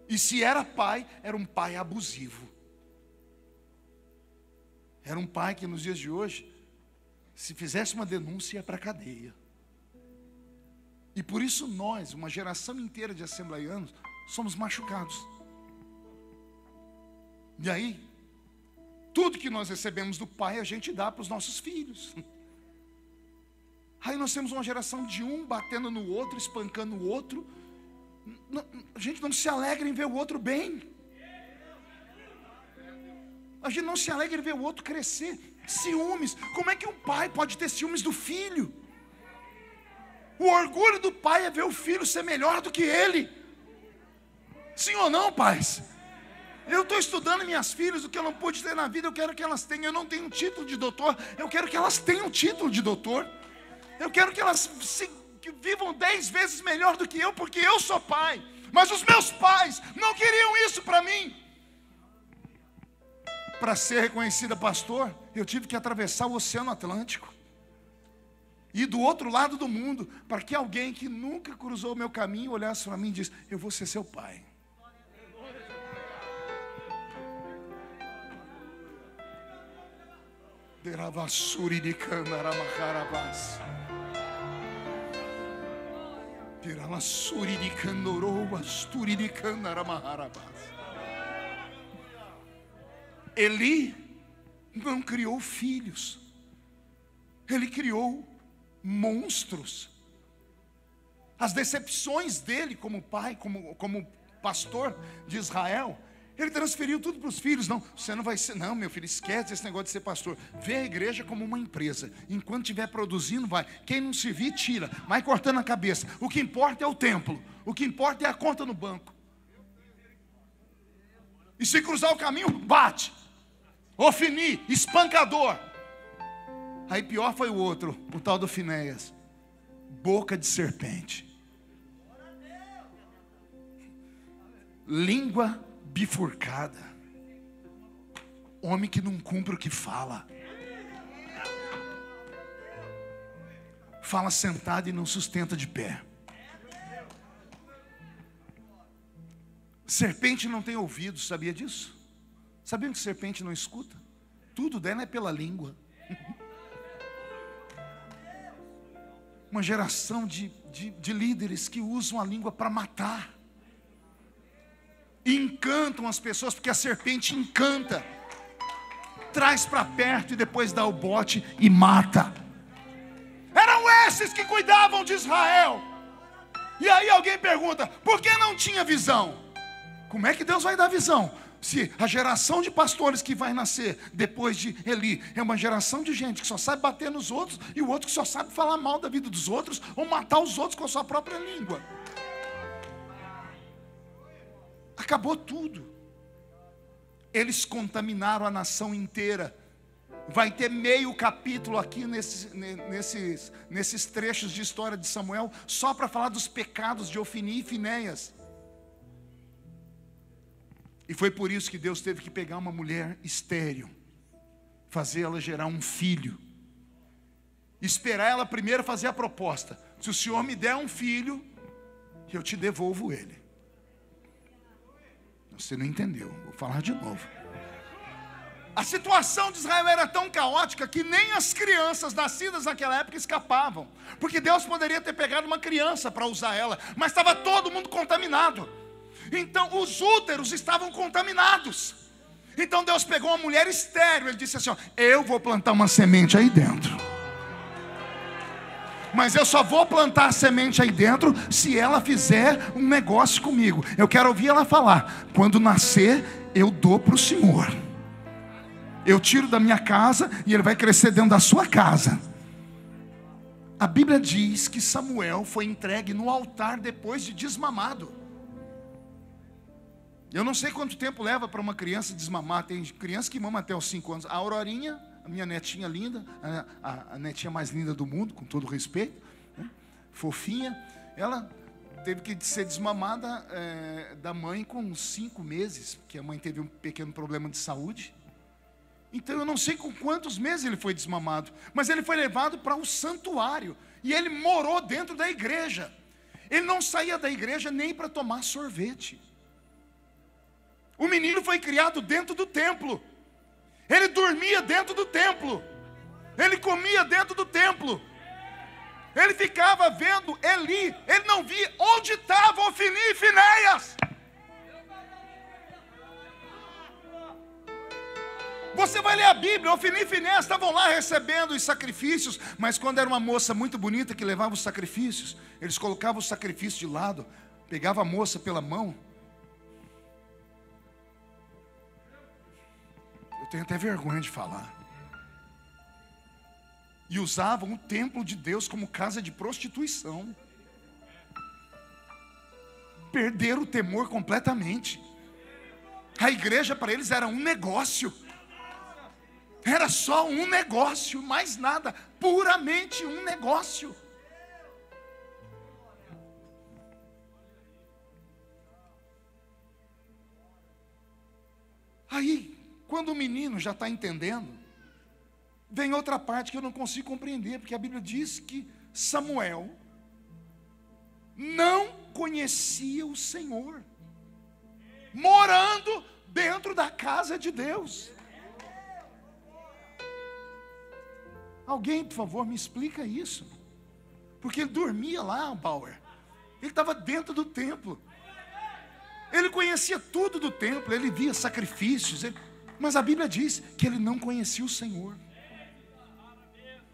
E se era pai, era um pai abusivo. Era um pai que nos dias de hoje, se fizesse uma denúncia, ia para a cadeia. E por isso nós, uma geração inteira de assembleianos, somos machucados. E aí, tudo que nós recebemos do pai, a gente dá para os nossos filhos. Aí nós temos uma geração de um batendo no outro, espancando o outro. A gente não se alegra em ver o outro bem. A gente não se alegra em ver o outro crescer. Ciúmes. Como é que um pai pode ter ciúmes do filho? O orgulho do pai é ver o filho ser melhor do que ele. Sim ou não, pais? Eu estou estudando minhas filhas, o que eu não pude ter na vida, eu quero que elas tenham. Eu não tenho um título de doutor, eu quero que elas tenham um título de doutor. Eu quero que elas que vivam 10 vezes melhor do que eu, porque eu sou pai. Mas os meus pais não queriam isso para mim. Para ser reconhecida pastor, eu tive que atravessar o Oceano Atlântico. Ir do outro lado do mundo, para que alguém que nunca cruzou o meu caminho olhasse para mim e disse: eu vou ser seu pai. Eli não criou filhos, ele criou monstros. As decepções dele como pai, como pastor de Israel, ele transferiu tudo para os filhos. Não, você não vai ser, não, meu filho, esquece esse negócio de ser pastor. Vê a igreja como uma empresa. Enquanto estiver produzindo, vai. Quem não servir, tira. Vai cortando a cabeça. O que importa é o templo. O que importa é a conta no banco. E se cruzar o caminho, bate. Ofini, espancador. Aí pior foi o outro, o tal do Finéias. Boca de serpente. Língua bifurcada. Homem que não cumpre o que fala. Fala sentado e não sustenta de pé. Serpente não tem ouvido, sabia disso? Sabiam que serpente não escuta? Tudo dela é pela língua. Uma geração de líderes que usam a língua para matar. E encantam as pessoas, porque a serpente encanta. Traz para perto e depois dá o bote e mata. Eram esses que cuidavam de Israel. E aí alguém pergunta, por que não tinha visão? Como é que Deus vai dar visão? Se a geração de pastores que vai nascer depois de Eli é uma geração de gente que só sabe bater nos outros, e o outro que só sabe falar mal da vida dos outros, ou matar os outros com a sua própria língua. Acabou tudo. Eles contaminaram a nação inteira. Vai ter meio capítulo aqui nesses trechos de história de Samuel, só para falar dos pecados de Ofni e Finéias. E foi por isso que Deus teve que pegar uma mulher estéril, fazer ela gerar um filho, esperar ela primeiro fazer a proposta: se o Senhor me der um filho, eu te devolvo ele. Você não entendeu, vou falar de novo. A situação de Israel era tão caótica que nem as crianças nascidas naquela época escapavam, porque Deus poderia ter pegado uma criança para usar ela, mas estava todo mundo contaminado. Então os úteros estavam contaminados. Então Deus pegou uma mulher estéril. Ele disse assim, ó, eu vou plantar uma semente aí dentro, mas eu só vou plantar a semente aí dentro se ela fizer um negócio comigo. Eu quero ouvir ela falar, quando nascer eu dou para o Senhor. Eu tiro da minha casa e ele vai crescer dentro da sua casa. A Bíblia diz que Samuel foi entregue no altar depois de desmamado. Eu não sei quanto tempo leva para uma criança desmamar. Tem criança que mama até os 5 anos. A Aurorinha, a minha netinha linda, a netinha mais linda do mundo, com todo respeito, né? Fofinha, ela teve que ser desmamada da mãe com 5 meses, porque a mãe teve um pequeno problema de saúde. Então eu não sei com quantos meses ele foi desmamado, mas ele foi levado para um santuário, e ele morou dentro da igreja. Ele não saía da igreja nem para tomar sorvete. O menino foi criado dentro do templo. Ele dormia dentro do templo. Ele comia dentro do templo. Ele ficava vendo Eli. Ele não via onde estavam Ofni e Finéias. Você vai ler a Bíblia, Ofni e Finéias estavam lá recebendo os sacrifícios, mas quando era uma moça muito bonita que levava os sacrifícios, eles colocavam o sacrifício de lado, pegavam a moça pela mão. Eu tenho até vergonha de falar. E usavam o templo de Deus como casa de prostituição. Perderam o temor completamente. A igreja para eles era um negócio. Era só um negócio, mais nada, puramente um negócio. Aí, quando o menino já está entendendo, vem outra parte que eu não consigo compreender, porque a Bíblia diz que Samuel não conhecia o Senhor, morando dentro da casa de Deus. Alguém, por favor, me explica isso. Porque ele dormia lá, Bauer. Ele estava dentro do templo. Ele conhecia tudo do templo. Ele via sacrifícios. Mas a Bíblia diz que ele não conhecia o Senhor.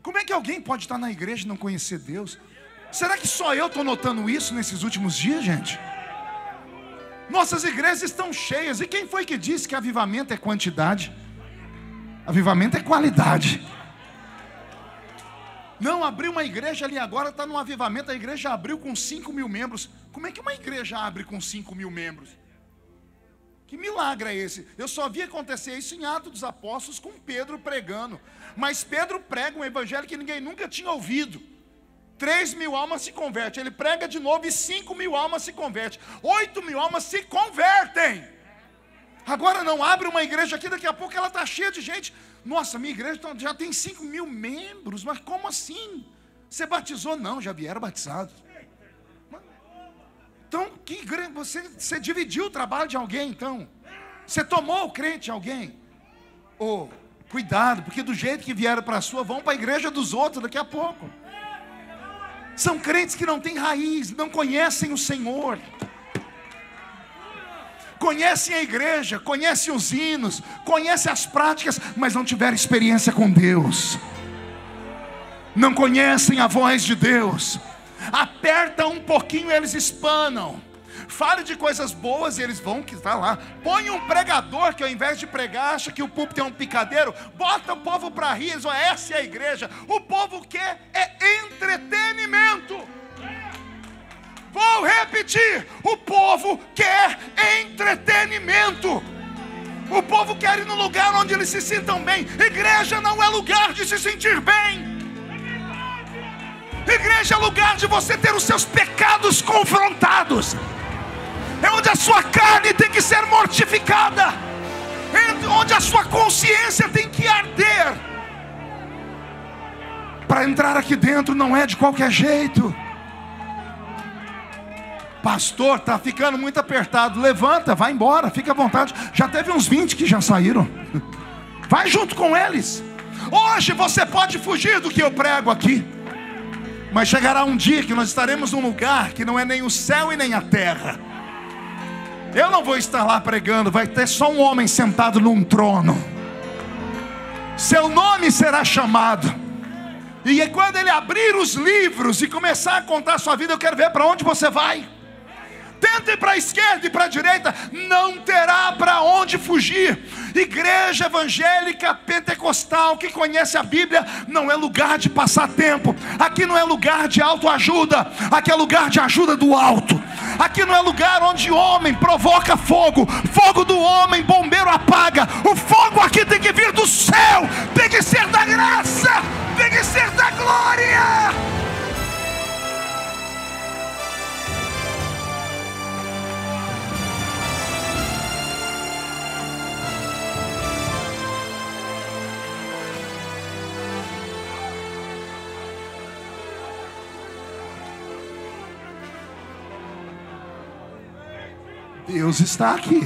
Como é que alguém pode estar na igreja e não conhecer Deus? Será que só eu estou notando isso nesses últimos dias, gente? Nossas igrejas estão cheias. E quem foi que disse que avivamento é quantidade? Avivamento é qualidade. Não, abriu uma igreja ali agora, está no avivamento, a igreja abriu com 5.000 membros. Como é que uma igreja abre com 5.000 membros? Que milagre é esse? Eu só vi acontecer isso em Atos dos Apóstolos com Pedro pregando. Mas Pedro prega um evangelho que ninguém nunca tinha ouvido. 3.000 almas se convertem. Ele prega de novo e 5.000 almas se convertem. 8.000 almas se convertem. Agora não, abre uma igreja aqui, daqui a pouco ela está cheia de gente. Nossa, minha igreja já tem 5.000 membros, mas como assim? Você batizou? Não, já vieram batizados. Então, que igreja? Você dividiu o trabalho de alguém, então? Você tomou o crente de alguém? Oh, cuidado, porque do jeito que vieram para a sua, vão para a igreja dos outros daqui a pouco. São crentes que não têm raiz, não conhecem o Senhor. Conhecem a igreja, conhecem os hinos, conhecem as práticas, mas não tiveram experiência com Deus. Não conhecem a voz de Deus. Aperta um pouquinho, eles espanam. Fale de coisas boas e eles vão que está lá. Põe um pregador que ao invés de pregar acha que o púlpito é um picadeiro. Bota o povo para rir, eles vão, essa é a igreja. O povo quer entretenimento. Vou repetir, o povo quer entretenimento. O povo quer ir no lugar onde eles se sintam bem. Igreja não é lugar de se sentir bem. Igreja é lugar de você ter os seus pecados confrontados. É onde a sua carne tem que ser mortificada. É onde a sua consciência tem que arder. Para entrar aqui dentro não é de qualquer jeito. Pastor, está ficando muito apertado. Levanta, vai embora, fica à vontade. Já teve uns 20 que já saíram. Vai junto com eles. Hoje você pode fugir do que eu prego aqui, mas chegará um dia que nós estaremos num lugar que não é nem o céu e nem a terra. Eu não vou estar lá pregando, vai ter só um homem sentado num trono. Seu nome será chamado. E quando ele abrir os livros e começar a contar a sua vida, eu quero ver para onde você vai. Tenta ir para a esquerda e para a direita, não terá para onde fugir. Igreja evangélica pentecostal que conhece a Bíblia não é lugar de passar tempo. Aqui não é lugar de autoajuda, aqui é lugar de ajuda do alto. Aqui não é lugar onde homem provoca fogo. Fogo do homem, bombeiro apaga. O fogo aqui tem que vir do céu, tem que ser da graça, tem que ser da glória. Deus está aqui.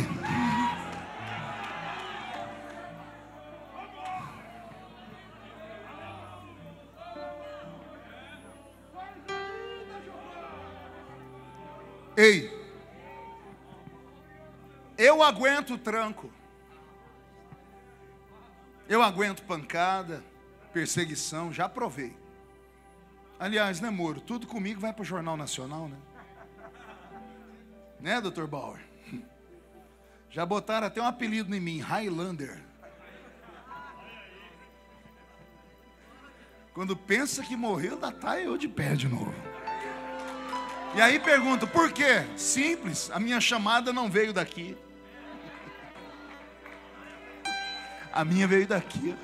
Ei, eu aguento o tranco, eu aguento pancada, perseguição, já provei. Aliás, né, Moro? Tudo comigo vai para o Jornal Nacional, né? Né, Dr. Bauer? Já botaram até um apelido em mim, Highlander. Quando pensa que morreu, ainda tá eu de pé de novo. E aí pergunto, por quê? Simples, a minha chamada não veio daqui. A minha veio daqui.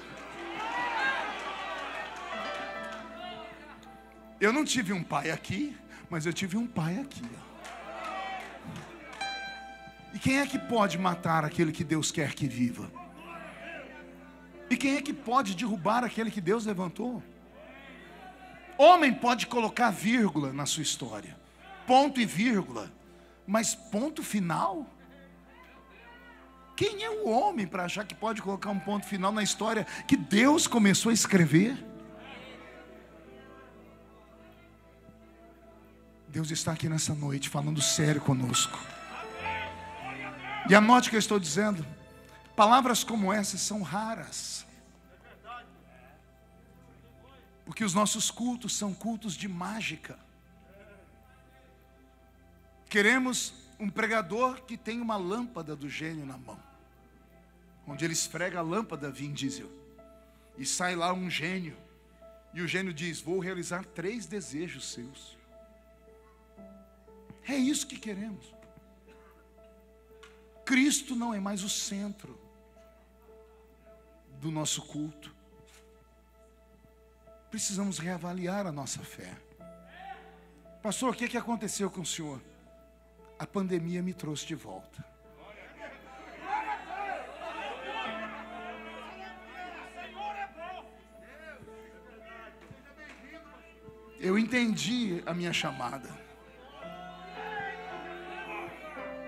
Eu não tive um pai aqui, mas eu tive um pai aqui. E quem é que pode matar aquele que Deus quer que viva? E quem é que pode derrubar aquele que Deus levantou? Homem pode colocar vírgula na sua história, ponto e vírgula, mas ponto final? Quem é o homem para achar que pode colocar um ponto final na história que Deus começou a escrever? Deus está aqui nessa noite falando sério conosco. E anote o que eu estou dizendo. Palavras como essas são raras. Porque os nossos cultos são cultos de mágica. Queremos um pregador que tem uma lâmpada do gênio na mão, onde ele esfrega a lâmpada Vin Diesel, e sai lá um gênio, e o gênio diz, vou realizar 3 desejos seus. É isso que queremos. Cristo não é mais o centro do nosso culto. Precisamos reavaliar a nossa fé. Pastor, o que aconteceu com o senhor? A pandemia me trouxe de volta. Eu entendi a minha chamada.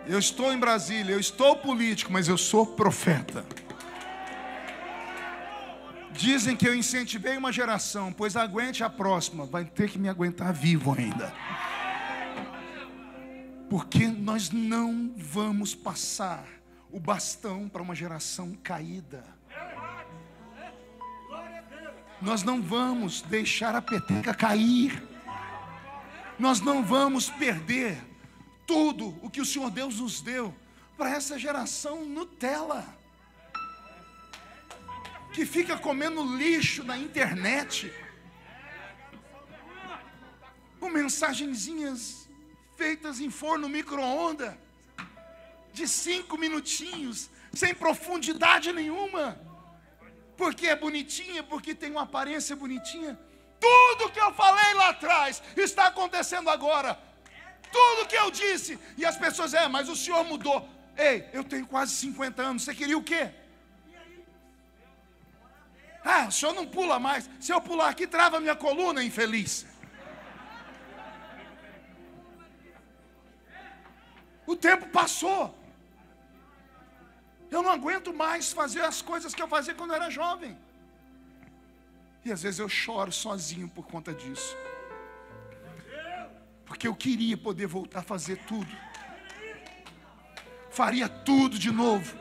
Eu estou em Brasília, eu estou político, mas eu sou profeta. Dizem que eu incentivei uma geração, pois aguente a próxima, vai ter que me aguentar vivo ainda. Porque nós não vamos passar o bastão para uma geração caída. Nós não vamos deixar a peteca cair. Nós não vamos perder tudo o que o Senhor Deus nos deu para essa geração Nutella, que fica comendo lixo na internet, com mensagenzinhas feitas em forno micro-ondas, de 5 minutinhos, sem profundidade nenhuma, porque é bonitinha, porque tem uma aparência bonitinha. Tudo que eu falei lá atrás está acontecendo agora. Tudo que eu disse. E as pessoas, mas o senhor mudou. Ei, eu tenho quase 50 anos, você queria o quê? O senhor não pula mais. Se eu pular aqui, trava minha coluna, infeliz. O tempo passou. Eu não aguento mais fazer as coisas que eu fazia quando eu era jovem. E às vezes eu choro sozinho por conta disso. Porque eu queria poder voltar a fazer tudo. Faria tudo de novo.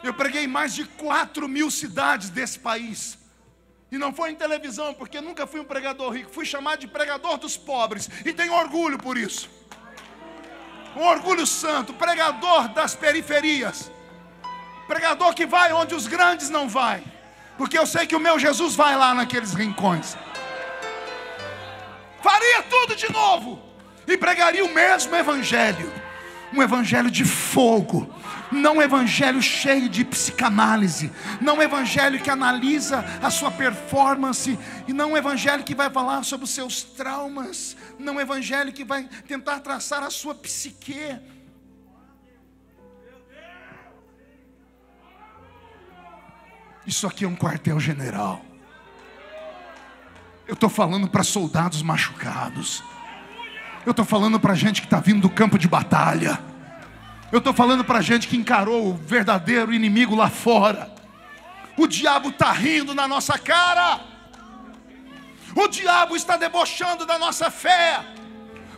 Eu preguei em mais de 4.000 cidades desse país. E não foi em televisão, porque nunca fui um pregador rico. Fui chamado de pregador dos pobres. E tenho orgulho por isso. Um orgulho santo. Pregador das periferias. Pregador que vai onde os grandes não vão. Porque eu sei que o meu Jesus vai lá naqueles rincões. Faria tudo de novo. E pregaria o mesmo evangelho. Um evangelho de fogo. Não um evangelho cheio de psicanálise. Não um evangelho que analisa a sua performance. E não um evangelho que vai falar sobre os seus traumas. Não um evangelho que vai tentar traçar a sua psique. Isso aqui é um quartel-general. Eu estou falando para soldados machucados. Eu estou falando para gente que está vindo do campo de batalha. Eu estou falando para gente que encarou o verdadeiro inimigo lá fora. O diabo está rindo na nossa cara. O diabo está debochando da nossa fé.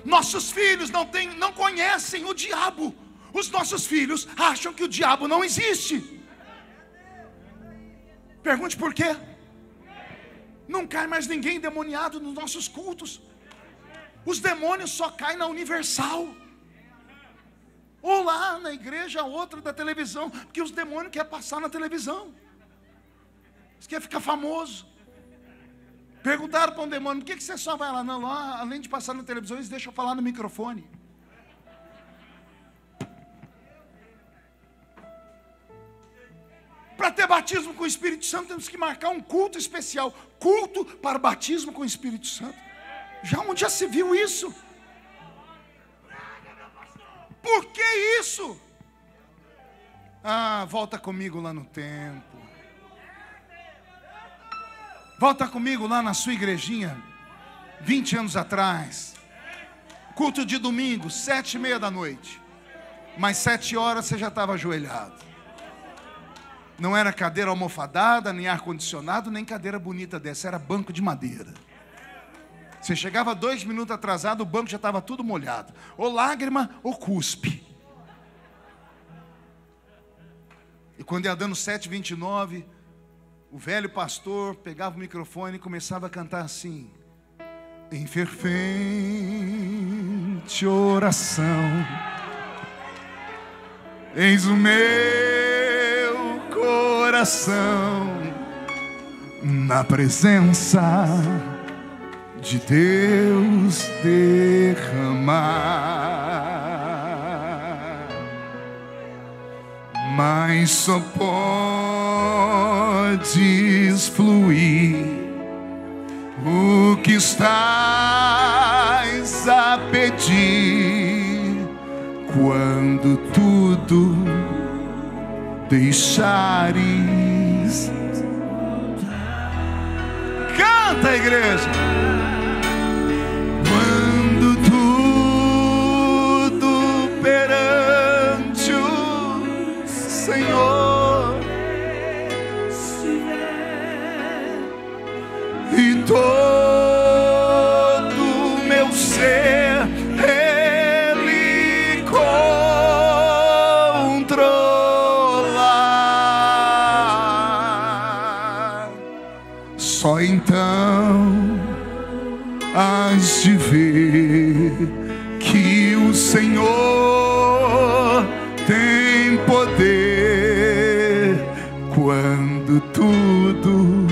Nossos filhos não conhecem o diabo. Os nossos filhos acham que o diabo não existe. Pergunte por quê? Não cai mais ninguém endemoniado nos nossos cultos. Os demônios só caem na Universal. Ou lá na igreja, outra da televisão. Porque os demônios querem passar na televisão. Eles querem ficar famoso. Perguntaram para um demônio: por que você só vai lá? Não, lá, além de passar na televisão, eles deixam eu falar no microfone. Para ter batismo com o Espírito Santo, temos que marcar um culto especial. Culto para batismo com o Espírito Santo. Onde já se viu isso? Por que isso? Volta comigo lá no templo. Volta comigo lá na sua igrejinha, 20 anos atrás. Culto de domingo, 7:30 da noite. Mas 7 horas você já estava ajoelhado. Não era cadeira almofadada, nem ar-condicionado, nem cadeira bonita dessa. Era banco de madeira. Você chegava 2 minutos atrasado, o banco já estava tudo molhado. Ou lágrima, ou cuspe. E quando ia dando 7:29, o velho pastor pegava o microfone e começava a cantar assim: em fervente oração, eis o meu coração na presença de Deus derramar, mas só podes fluir o que estás a pedir quando tudo deixares. Canta, igreja. Quando tudo perante o Senhor hás de ver que o Senhor tem poder quando tudo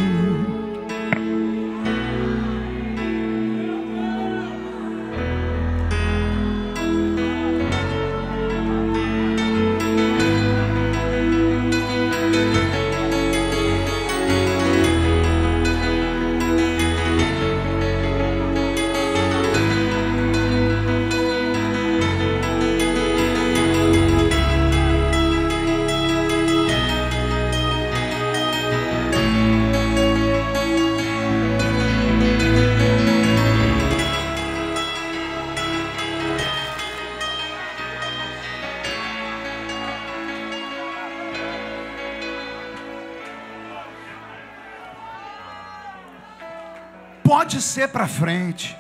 pode ser para frente,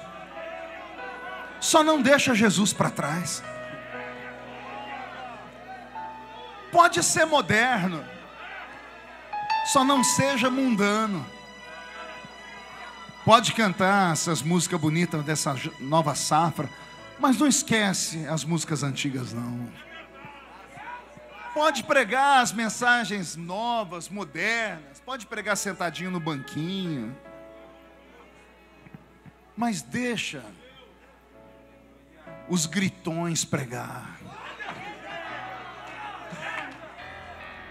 só não deixa Jesus para trás. Pode ser moderno, só não seja mundano. Pode cantar essas músicas bonitas dessa nova safra, mas não esquece as músicas antigas não. Pode pregar as mensagens novas, modernas, pode pregar sentadinho no banquinho, mas deixa os gritões pregar.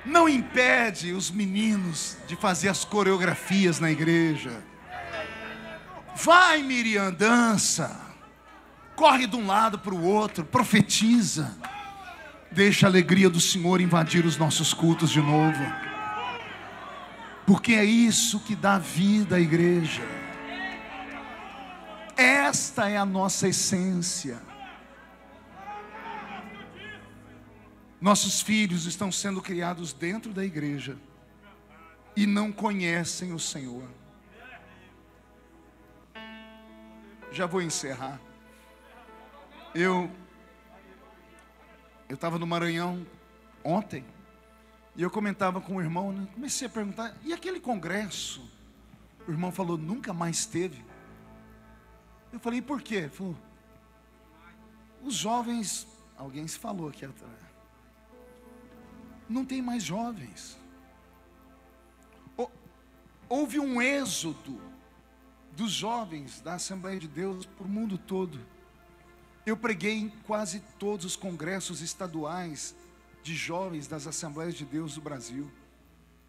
Não impede os meninos de fazer as coreografias na igreja. Vai, Miriam, dança. Corre de um lado para o outro, profetiza. Deixa a alegria do Senhor invadir os nossos cultos de novo. Porque é isso que dá vida à igreja. Esta é a nossa essência. Nossos filhos estão sendo criados dentro da igreja e não conhecem o Senhor. Já vou encerrar. Eu estava no Maranhão ontem e eu comentava com o irmão, né? Comecei a perguntar, e aquele congresso? O irmão falou, nunca mais teve. Eu falei, e por quê? Ele falou, os jovens, alguém se falou aqui atrás, não tem mais jovens. Houve um êxodo dos jovens da Assembleia de Deus para o mundo todo. Eu preguei em quase todos os congressos estaduais de jovens das Assembleias de Deus do Brasil.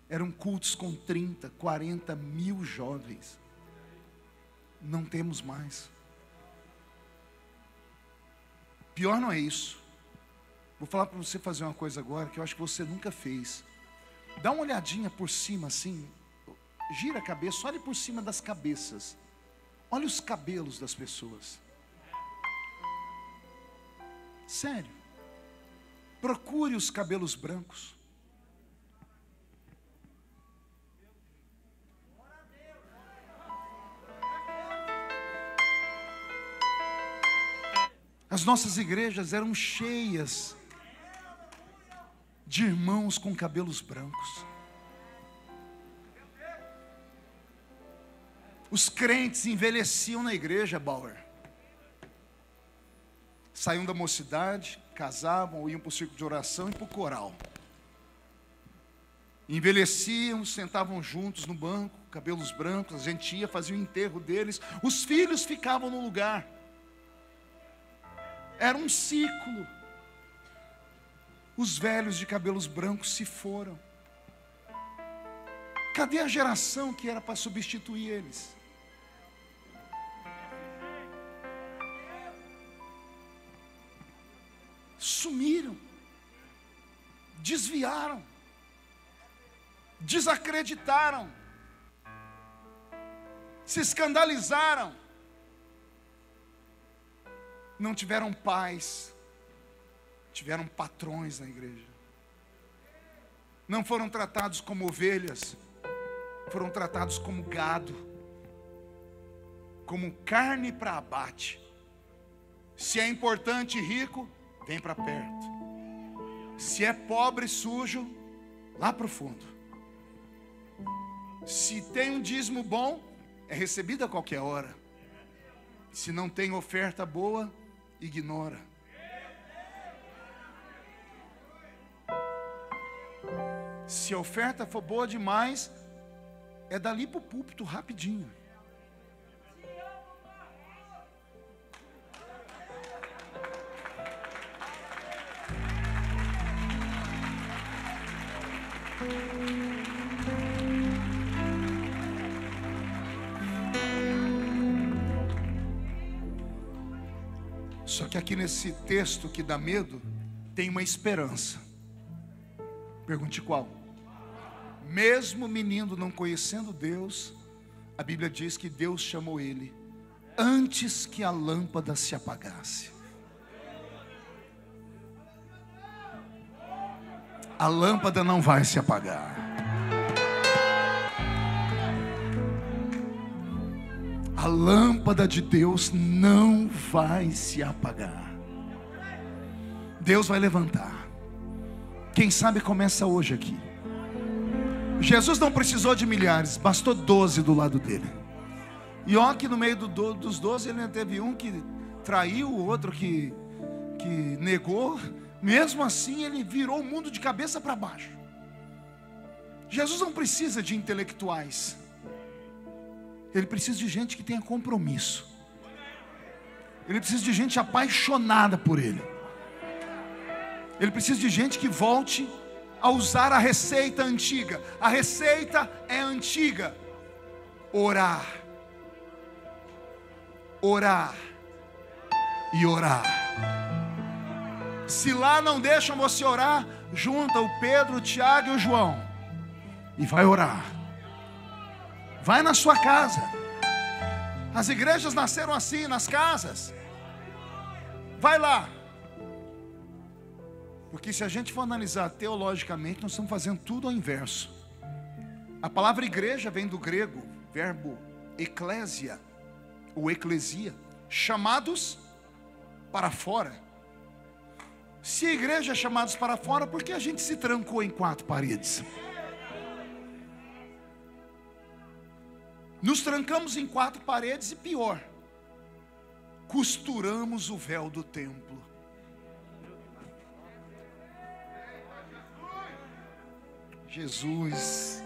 Eram cultos com 30, 40 mil jovens. Não temos mais. Pior não é isso. Vou falar para você fazer uma coisa agora que eu acho que você nunca fez. Dá uma olhadinha por cima assim. Gira a cabeça, olhe por cima das cabeças. Olha os cabelos das pessoas. Sério. Procure os cabelos brancos. As nossas igrejas eram cheias de irmãos com cabelos brancos. Os crentes envelheciam na igreja, Bauer. Saíam da mocidade, casavam, ou iam para o círculo de oração e para o coral. Envelheciam, sentavam juntos no banco, cabelos brancos, a gente ia, fazia o enterro deles. Os filhos ficavam no lugar. Era um ciclo. Os velhos de cabelos brancos se foram. Cadê a geração que era para substituir eles? Sumiram. Desviaram. Desacreditaram. Se escandalizaram. Não tiveram paz, tiveram patrões na igreja. Não foram tratados como ovelhas, foram tratados como gado, como carne para abate. Se é importante e rico, vem para perto. Se é pobre e sujo, lá para o fundo. Se tem um dízimo bom, é recebido a qualquer hora. Se não tem oferta boa, ignora. Se a oferta for boa demais, é dali para o púlpito rapidinho. Só que aqui nesse texto que dá medo, tem uma esperança. Pergunte qual? Mesmo o menino não conhecendo Deus, a Bíblia diz que Deus chamou ele antes que a lâmpada se apagasse. A lâmpada não vai se apagar. A lâmpada de Deus não vai se apagar. Deus vai levantar. Quem sabe começa hoje aqui. Jesus não precisou de milhares, bastou 12 do lado dele. E ó que no meio dos 12 ele teve um que traiu, o outro que negou. Mesmo assim ele virou o mundo de cabeça para baixo. Jesus não precisa de intelectuais. Ele precisa de gente que tenha compromisso. Ele precisa de gente apaixonada por Ele. Ele precisa de gente que volte a usar a receita antiga. A receita é antiga. Orar. Orar. E orar. Se lá não deixam você orar, junta o Pedro, o Tiago e o João e vai orar. Vai na sua casa. As igrejas nasceram assim, nas casas. Vai lá. Porque se a gente for analisar teologicamente, nós estamos fazendo tudo ao inverso. A palavra igreja vem do grego, verbo eclésia, ou eclesia, chamados para fora. Se a igreja é chamados para fora, por que a gente se trancou em 4 paredes? Nos trancamos em 4 paredes e pior, costuramos o véu do templo. Jesus,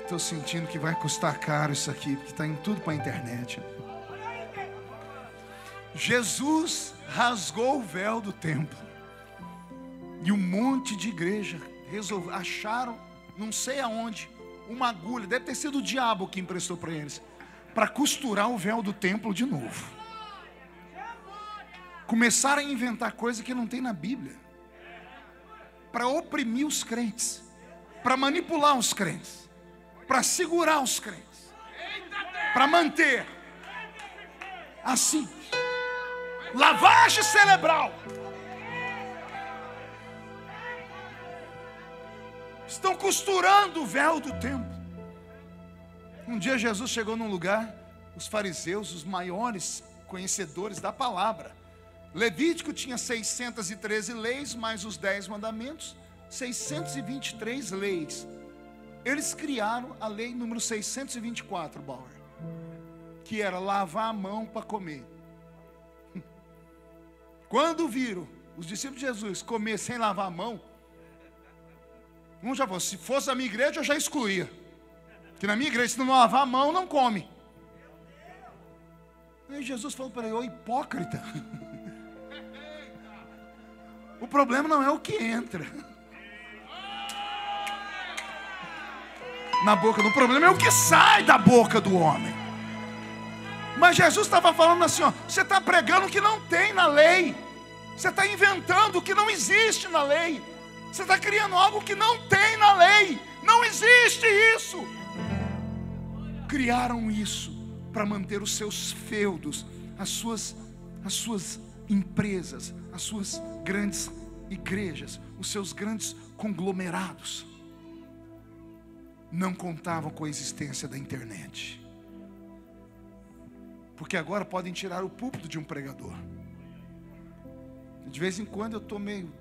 estou sentindo que vai custar caro isso aqui, porque está em tudo para a internet. Jesus rasgou o véu do templo. E um monte de igreja acharam, não sei aonde, uma agulha, deve ter sido o diabo que emprestou para eles, para costurar o véu do templo de novo. Começaram a inventar coisa que não tem na Bíblia, para oprimir os crentes, para manipular os crentes, para segurar os crentes, para manter assim, lavagem cerebral. Estão costurando o véu do templo. Um dia Jesus chegou num lugar, os fariseus, os maiores conhecedores da palavra. Levítico tinha 613 leis, mais os 10 mandamentos, 623 leis. Eles criaram a lei número 624, Bauer, que era lavar a mão para comer. Quando viram os discípulos de Jesus comer sem lavar a mão, já fosse, se fosse a minha igreja eu já excluía, que na minha igreja se não lavar a mão não come. Aí Jesus falou para ele: ô hipócrita, o problema não é o que entra na boca, o problema é o que sai da boca do homem. Mas Jesus estava falando assim, ó, você está pregando o que não tem na lei, você está inventando o que não existe na lei, você está criando algo que não tem na lei, não existe isso. Criaram isso para manter os seus feudos, as suas empresas, as suas grandes igrejas, os seus grandes conglomerados. Não contavam com a existência da internet, porque agora podem tirar o púlpito de um pregador. De vez em quando eu estou meio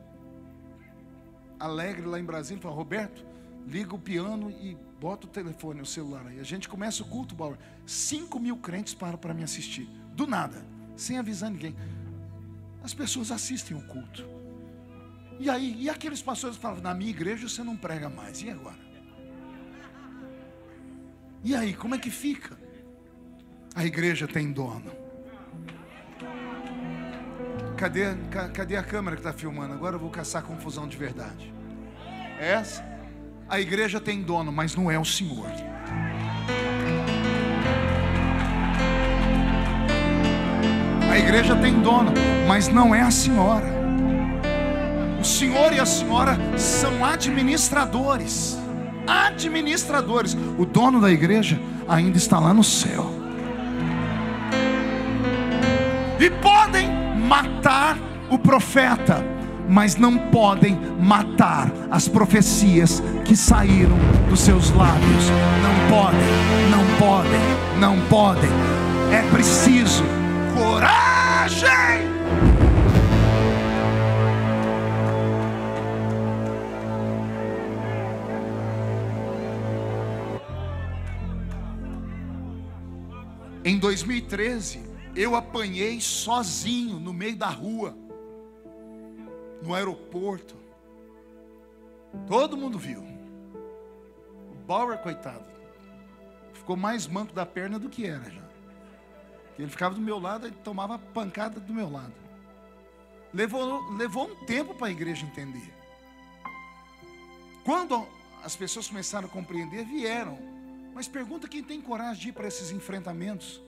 alegre lá em Brasília, falo: Roberto, liga o piano e bota o telefone, o celular aí. A gente começa o culto, Bauer. 5.000 crentes param para me assistir. do nada, sem avisar ninguém. As pessoas assistem o culto. E aí, e aqueles pastores falam, na minha igreja você não prega mais, e agora? E aí, como é que fica? A igreja tem dono. Cadê a câmera que está filmando? Agora eu vou caçar confusão de verdade. Essa? A igreja tem dono, mas não é o Senhor. A igreja tem dono, mas não é a senhora. O senhor e a senhora são administradores. Administradores. O dono da igreja ainda está lá no céu. E podem matar o profeta, mas não podem matar as profecias que saíram dos seus lábios. Não podem, não podem, não podem. É preciso coragem. Em 2013, eu apanhei sozinho no meio da rua, no aeroporto. Todo mundo viu. O Bauer, coitado, ficou mais manco da perna do que era já. Ele ficava do meu lado e tomava pancada do meu lado. Levou um tempo para a igreja entender. Quando as pessoas começaram a compreender, vieram. Mas pergunta quem tem coragem de ir para esses enfrentamentos.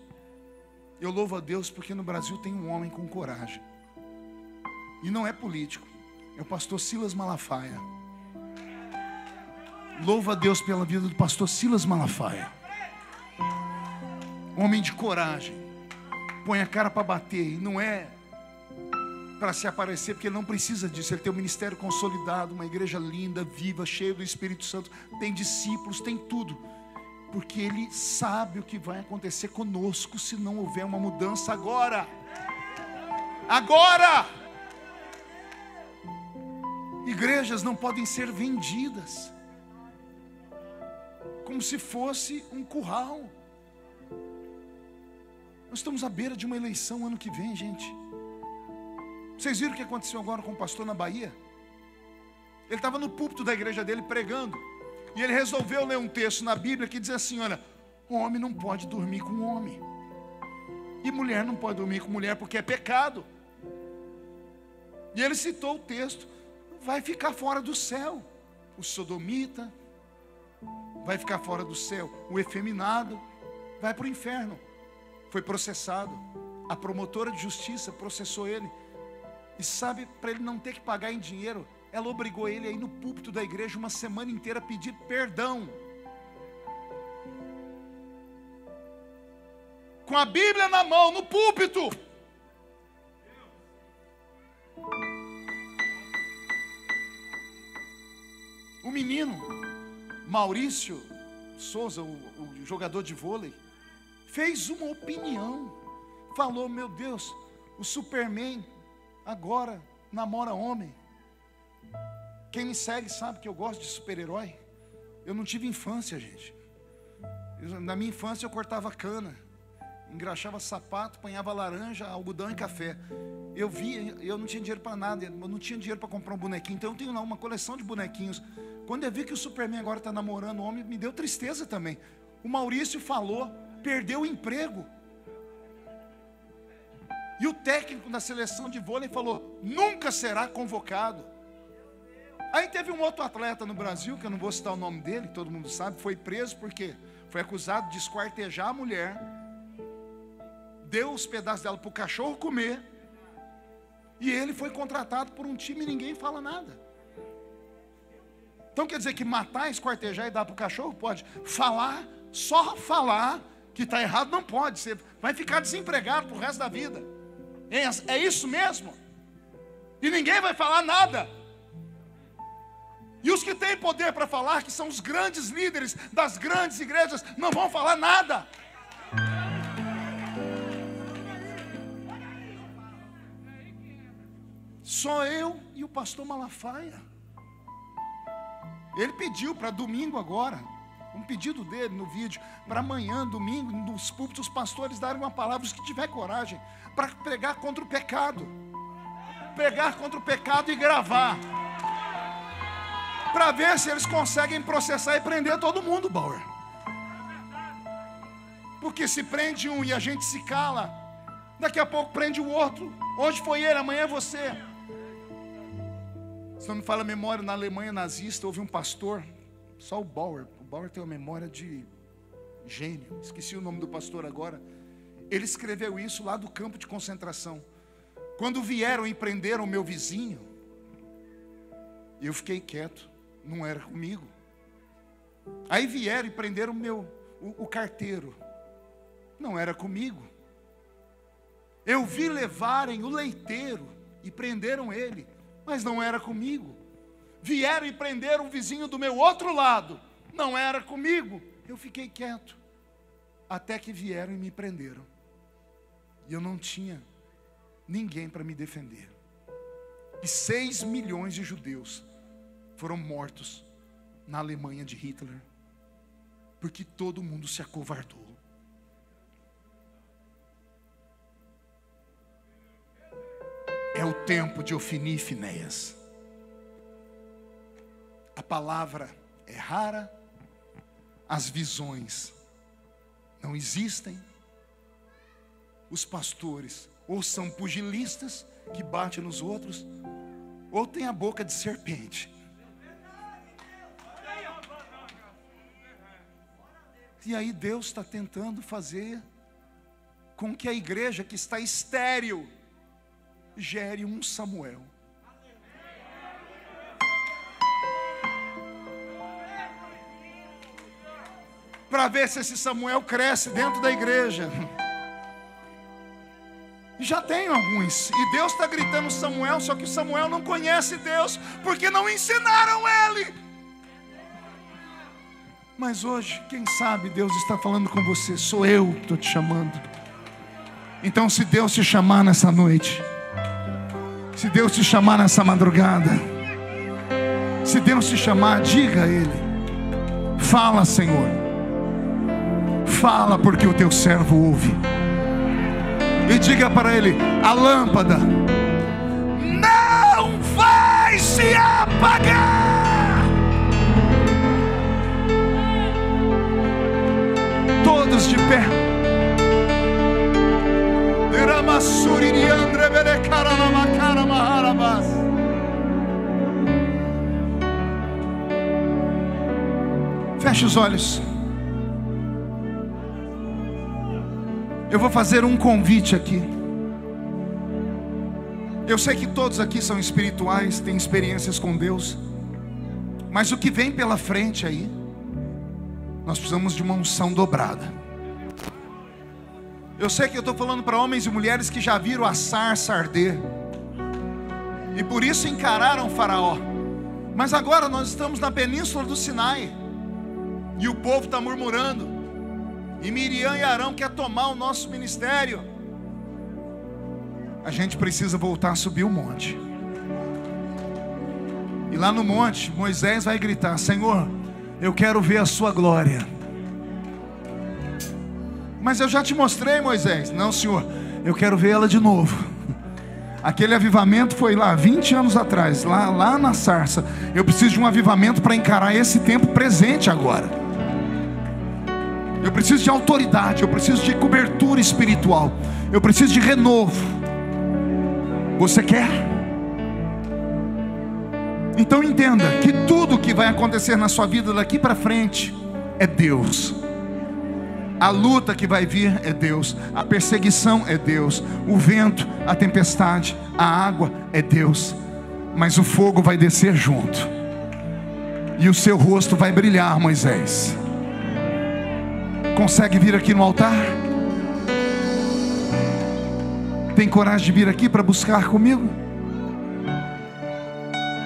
Eu louvo a Deus porque no Brasil tem um homem com coragem. E não é político. É o pastor Silas Malafaia. Louvo a Deus pela vida do pastor Silas Malafaia. Homem de coragem. Põe a cara para bater. E não é para se aparecer, porque ele não precisa disso. Ele tem um ministério consolidado, uma igreja linda, viva, cheia do Espírito Santo. Tem discípulos, tem tudo. Porque ele sabe o que vai acontecer conosco se não houver uma mudança agora. Agora! Igrejas não podem ser vendidas como se fosse um curral. Nós estamos à beira de uma eleição ano que vem, gente. Vocês viram o que aconteceu agora com o pastor na Bahia? Ele estava no púlpito da igreja dele pregando. E ele resolveu ler um texto na Bíblia que diz assim, olha, homem não pode dormir com homem. E mulher não pode dormir com mulher porque é pecado. E ele citou o texto, vai ficar fora do céu o sodomita, vai ficar fora do céu o efeminado, vai para o inferno. Foi processado. A promotora de justiça processou ele. E sabe, para ele não ter que pagar em dinheiro, ela obrigou ele a ir no púlpito da igreja uma semana inteira a pedir perdão. Com a Bíblia na mão, no púlpito. O menino, Maurício Souza, o jogador de vôlei, fez uma opinião. Falou, meu Deus, o Superman agora namora homem. Quem me segue sabe que eu gosto de super-herói. Eu não tive infância, gente. Na minha infância eu cortava cana, engraxava sapato, apanhava laranja, algodão e café. Eu não tinha dinheiro para nada, eu não tinha dinheiro para comprar um bonequinho. Então eu tenho lá uma coleção de bonequinhos. Quando eu vi que o Superman agora está namorando homem, me deu tristeza também. O Maurício falou, perdeu o emprego. E o técnico da seleção de vôlei falou, nunca será convocado. Aí teve um outro atleta no Brasil, que eu não vou citar o nome dele, todo mundo sabe, foi preso porque foi acusado de esquartejar a mulher, deu os pedaços dela para o cachorro comer, e ele foi contratado por um time e ninguém fala nada. Então quer dizer que matar, esquartejar e dar para o cachorro pode? Falar, só falar que está errado não pode, você vai ficar desempregado para o resto da vida. É isso mesmo? E ninguém vai falar nada. E os que têm poder para falar, que são os grandes líderes das grandes igrejas, não vão falar nada. Só eu e o pastor Malafaia. Ele pediu para domingo agora, um pedido dele no vídeo, para amanhã, domingo, nos púlpitos, os pastores darem uma palavra, os que tiver coragem, para pregar contra o pecado. Pregar contra o pecado e gravar. Para ver se eles conseguem processar e prender todo mundo, Bauer. Porque se prende um e a gente se cala, daqui a pouco prende o outro. Hoje foi ele, amanhã é você. Se não me falha a memória, na Alemanha nazista houve um pastor, só o Bauer tem uma memória de gênio, esqueci o nome do pastor agora. Ele escreveu isso lá do campo de concentração. Quando vieram e prenderam o meu vizinho, eu fiquei quieto, não era comigo. Aí vieram e prenderam o carteiro, não era comigo. Eu vi levarem o leiteiro e prenderam ele, mas não era comigo. Vieram e prenderam o vizinho do meu outro lado, não era comigo. Eu fiquei quieto, até que vieram e me prenderam. E eu não tinha ninguém para me defender. E 6 milhões de judeus foram mortos na Alemanha de Hitler, porque todo mundo se acovardou. É o tempo de Ofni e Finéias. A palavra é rara, as visões não existem. Os pastores ou são pugilistas que batem nos outros, ou tem a boca de serpente. E aí Deus está tentando fazer com que a igreja que está estéril gere um Samuel. Para ver se esse Samuel cresce dentro da igreja. Já tem alguns, e Deus está gritando Samuel, só que o Samuel não conhece Deus, porque não ensinaram ele. Mas hoje, quem sabe Deus está falando com você, sou eu que estou te chamando. Então se Deus te chamar nessa noite, se Deus te chamar nessa madrugada, se Deus te chamar, diga a Ele, fala Senhor, fala porque o teu servo ouve. E diga para ele, a lâmpada não vai se apagar. Todos de pé. Feche os olhos. Eu vou fazer um convite aqui. Eu sei que todos aqui são espirituais, têm experiências com Deus, mas o que vem pela frente aí, nós precisamos de uma unção dobrada. Eu sei que eu estou falando para homens e mulheres que já viram a sarça arder, e por isso encararam o Faraó. Mas agora nós estamos na península do Sinai, e o povo está murmurando, e Miriam e Arão quer tomar o nosso ministério. A gente precisa voltar a subir o monte. E lá no monte, Moisés vai gritar, Senhor, eu quero ver a sua glória. Mas eu já te mostrei, Moisés. Não, Senhor, eu quero ver ela de novo. Aquele avivamento foi lá 20 anos atrás, lá na sarça. Eu preciso de um avivamento para encarar esse tempo presente agora. Eu preciso de autoridade, eu preciso de cobertura espiritual, eu preciso de renovo. Você quer? Então entenda que tudo que vai acontecer na sua vida daqui para frente é Deus. A luta que vai vir é Deus, a perseguição é Deus, o vento, a tempestade, a água é Deus, mas o fogo vai descer junto, e o seu rosto vai brilhar, Moisés. Consegue vir aqui no altar? Tem coragem de vir aqui para buscar comigo?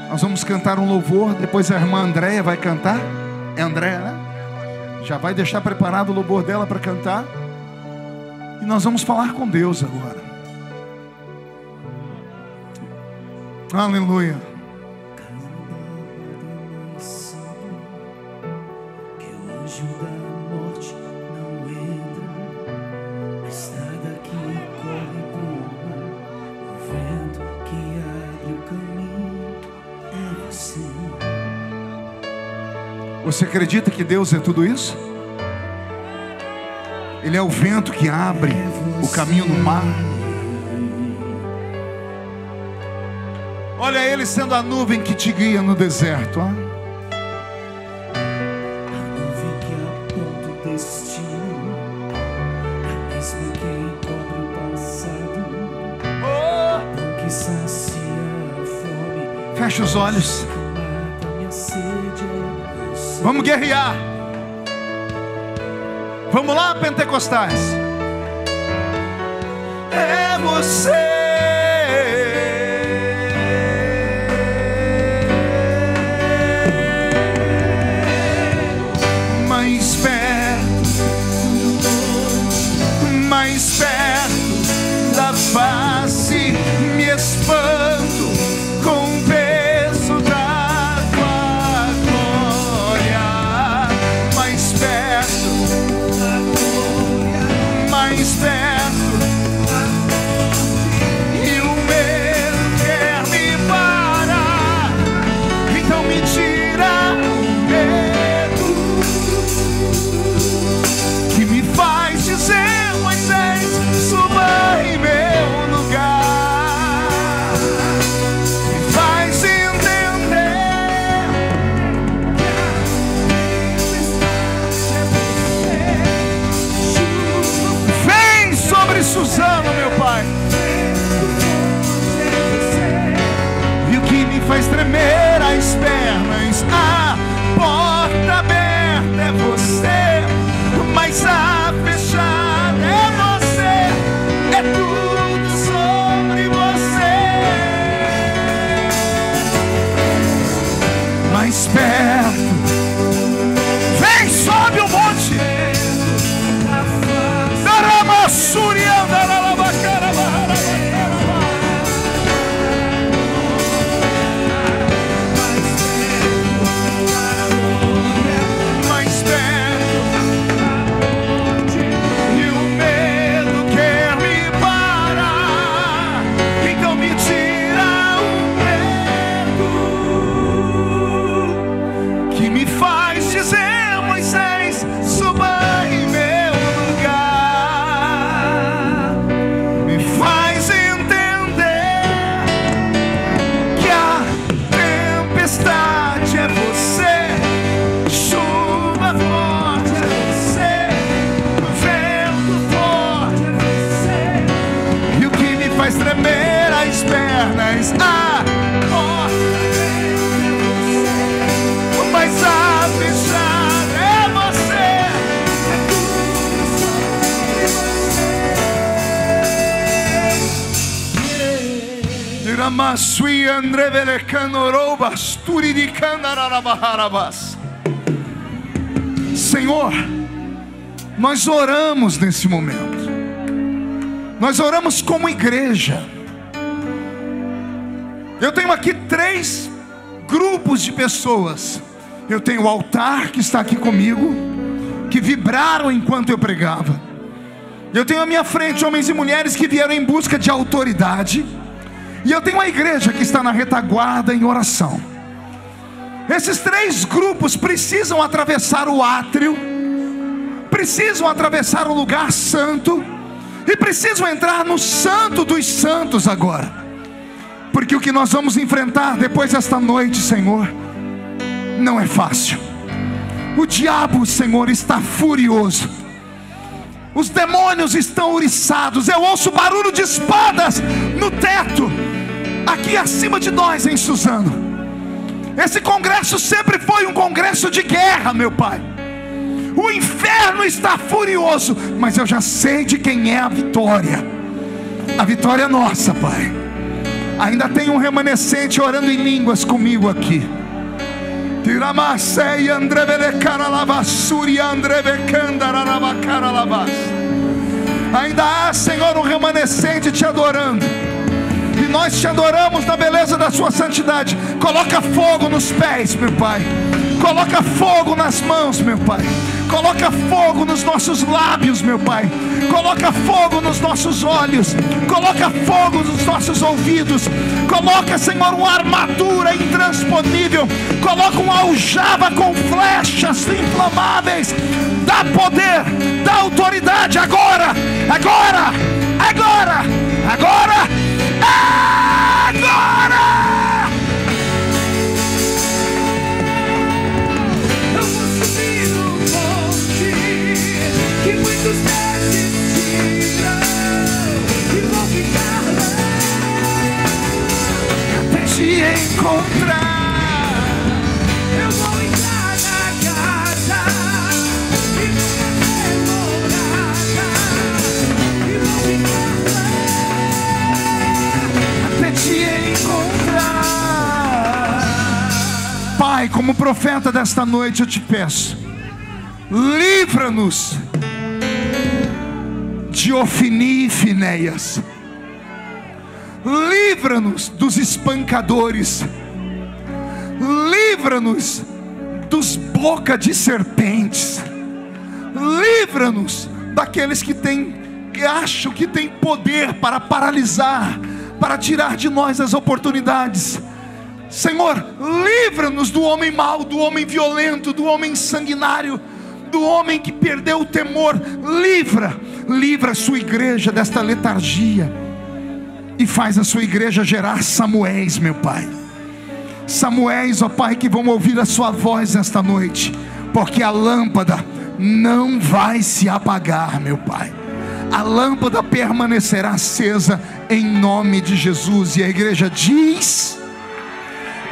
Nós vamos cantar um louvor, depois a irmã Andréia vai cantar. É Andréia, né? Já vai deixar preparado o louvor dela para cantar. E nós vamos falar com Deus agora. Aleluia. Que o anjo Você acredita que Deus é tudo isso? Ele é o vento que abre o caminho no mar. Olha Ele sendo a nuvem que te guia no deserto. A nuvem que aponta o destino, a mesma que encobre o passado, pão que sacia a fome. Fecha os olhos. Vamos guerrear. Vamos lá, pentecostais. É você. Mais perto da face, me espanto com o peso da tua glória. Mais perto, mais perto, e o medo quer me parar. Então me tira o medo que me faz dizer: suba em meu lugar, me faz entender que vem sobre Suzano, meu Pai, e o que me faz tremer as pernas, a porta aberta é você, mas a fechada é você. É tudo sobre você. Mais perto, vem, sobe o monte. Daramassuri andaralabacarabara. Mais perto, e o medo quer me parar. Então me tira o medo que me faz dizer: Moisés, suba em meu lugar. Me faz entender que a tempestade é você, chuva forte é você, vento forte é você, e o que me faz tremer as pernas, a porta é você, mas a fechada é você. Diramasui andrevelecanorovas turiricandarabaharabas. Senhor, nós oramos nesse momento. Nós oramos como igreja. Eu tenho aqui 3 grupos de pessoas. Eu tenho o altar que está aqui comigo, que vibraram enquanto eu pregava. Eu tenho à minha frente homens e mulheres que vieram em busca de autoridade. E eu tenho a igreja que está na retaguarda em oração. Esses 3 grupos precisam atravessar o átrio, precisam atravessar o lugar santo, e precisam entrar no santo dos santos agora. Porque o que nós vamos enfrentar depois desta noite, Senhor, não é fácil. O diabo, Senhor, está furioso. Os demônios estão ouriçados. Eu ouço barulho de espadas no teto, aqui acima de nós em Suzano. Esse congresso sempre foi um congresso de guerra, meu Pai. O inferno está furioso, mas eu já sei de quem é a vitória. A vitória é nossa, Pai. Ainda tem um remanescente orando em línguas comigo aqui. Ainda há, Senhor, um remanescente te adorando. E nós nós te adoramos na beleza da sua santidade. Coloca fogo nos pés, meu Pai. Coloca fogo nas mãos, meu Pai. Coloca fogo nos nossos lábios, meu Pai. Coloca fogo nos nossos olhos. Coloca fogo nos nossos ouvidos. Coloca, Senhor, uma armadura intransponível. Coloca uma aljava com flechas inflamáveis. Dá poder, dá autoridade agora, agora, agora, agora, agora. Eu vou subir no monte que muitos desistiram e vou ficar lá Até te encontrar. Eu vou entrar na casa e vou fazer morada e vou ficar lá Até te encontrar. Pai, como profeta desta noite eu te peço, livra-nos de Ofni e Finéias. Livra-nos dos espancadores. Livra-nos dos boca de serpentes. Livra-nos daqueles que acham que têm poder para paralisar, para tirar de nós as oportunidades. Senhor, livra-nos do homem mau, do homem violento, do homem sanguinário, do homem que perdeu o temor. Livra a sua igreja desta letargia e faz a sua igreja gerar Samuéis, meu Pai. Samuéis, ó Pai, que vão ouvir a sua voz esta noite, porque a lâmpada não vai se apagar, meu Pai. A lâmpada permanecerá acesa em nome de Jesus. E a igreja diz: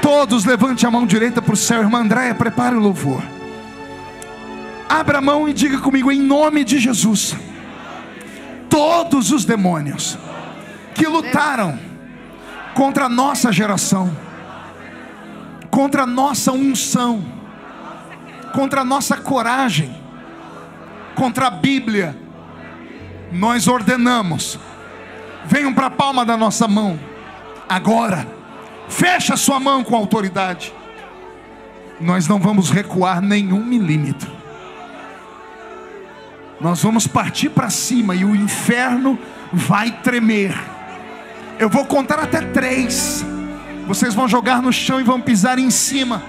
todos levante a mão direita para o céu. Irmã Andréia, prepare o louvor. Abra a mão e diga comigo: em nome de Jesus, todos os demônios que lutaram contra a nossa geração, contra a nossa unção, contra a nossa coragem, contra a Bíblia, nós ordenamos: venham para a palma da nossa mão agora. Fecha a sua mão com autoridade. Nós não vamos recuar nenhum milímetro. Nós vamos partir para cima e o inferno vai tremer. Eu vou contar até 3. Vocês vão jogar no chão e vão pisar em cima.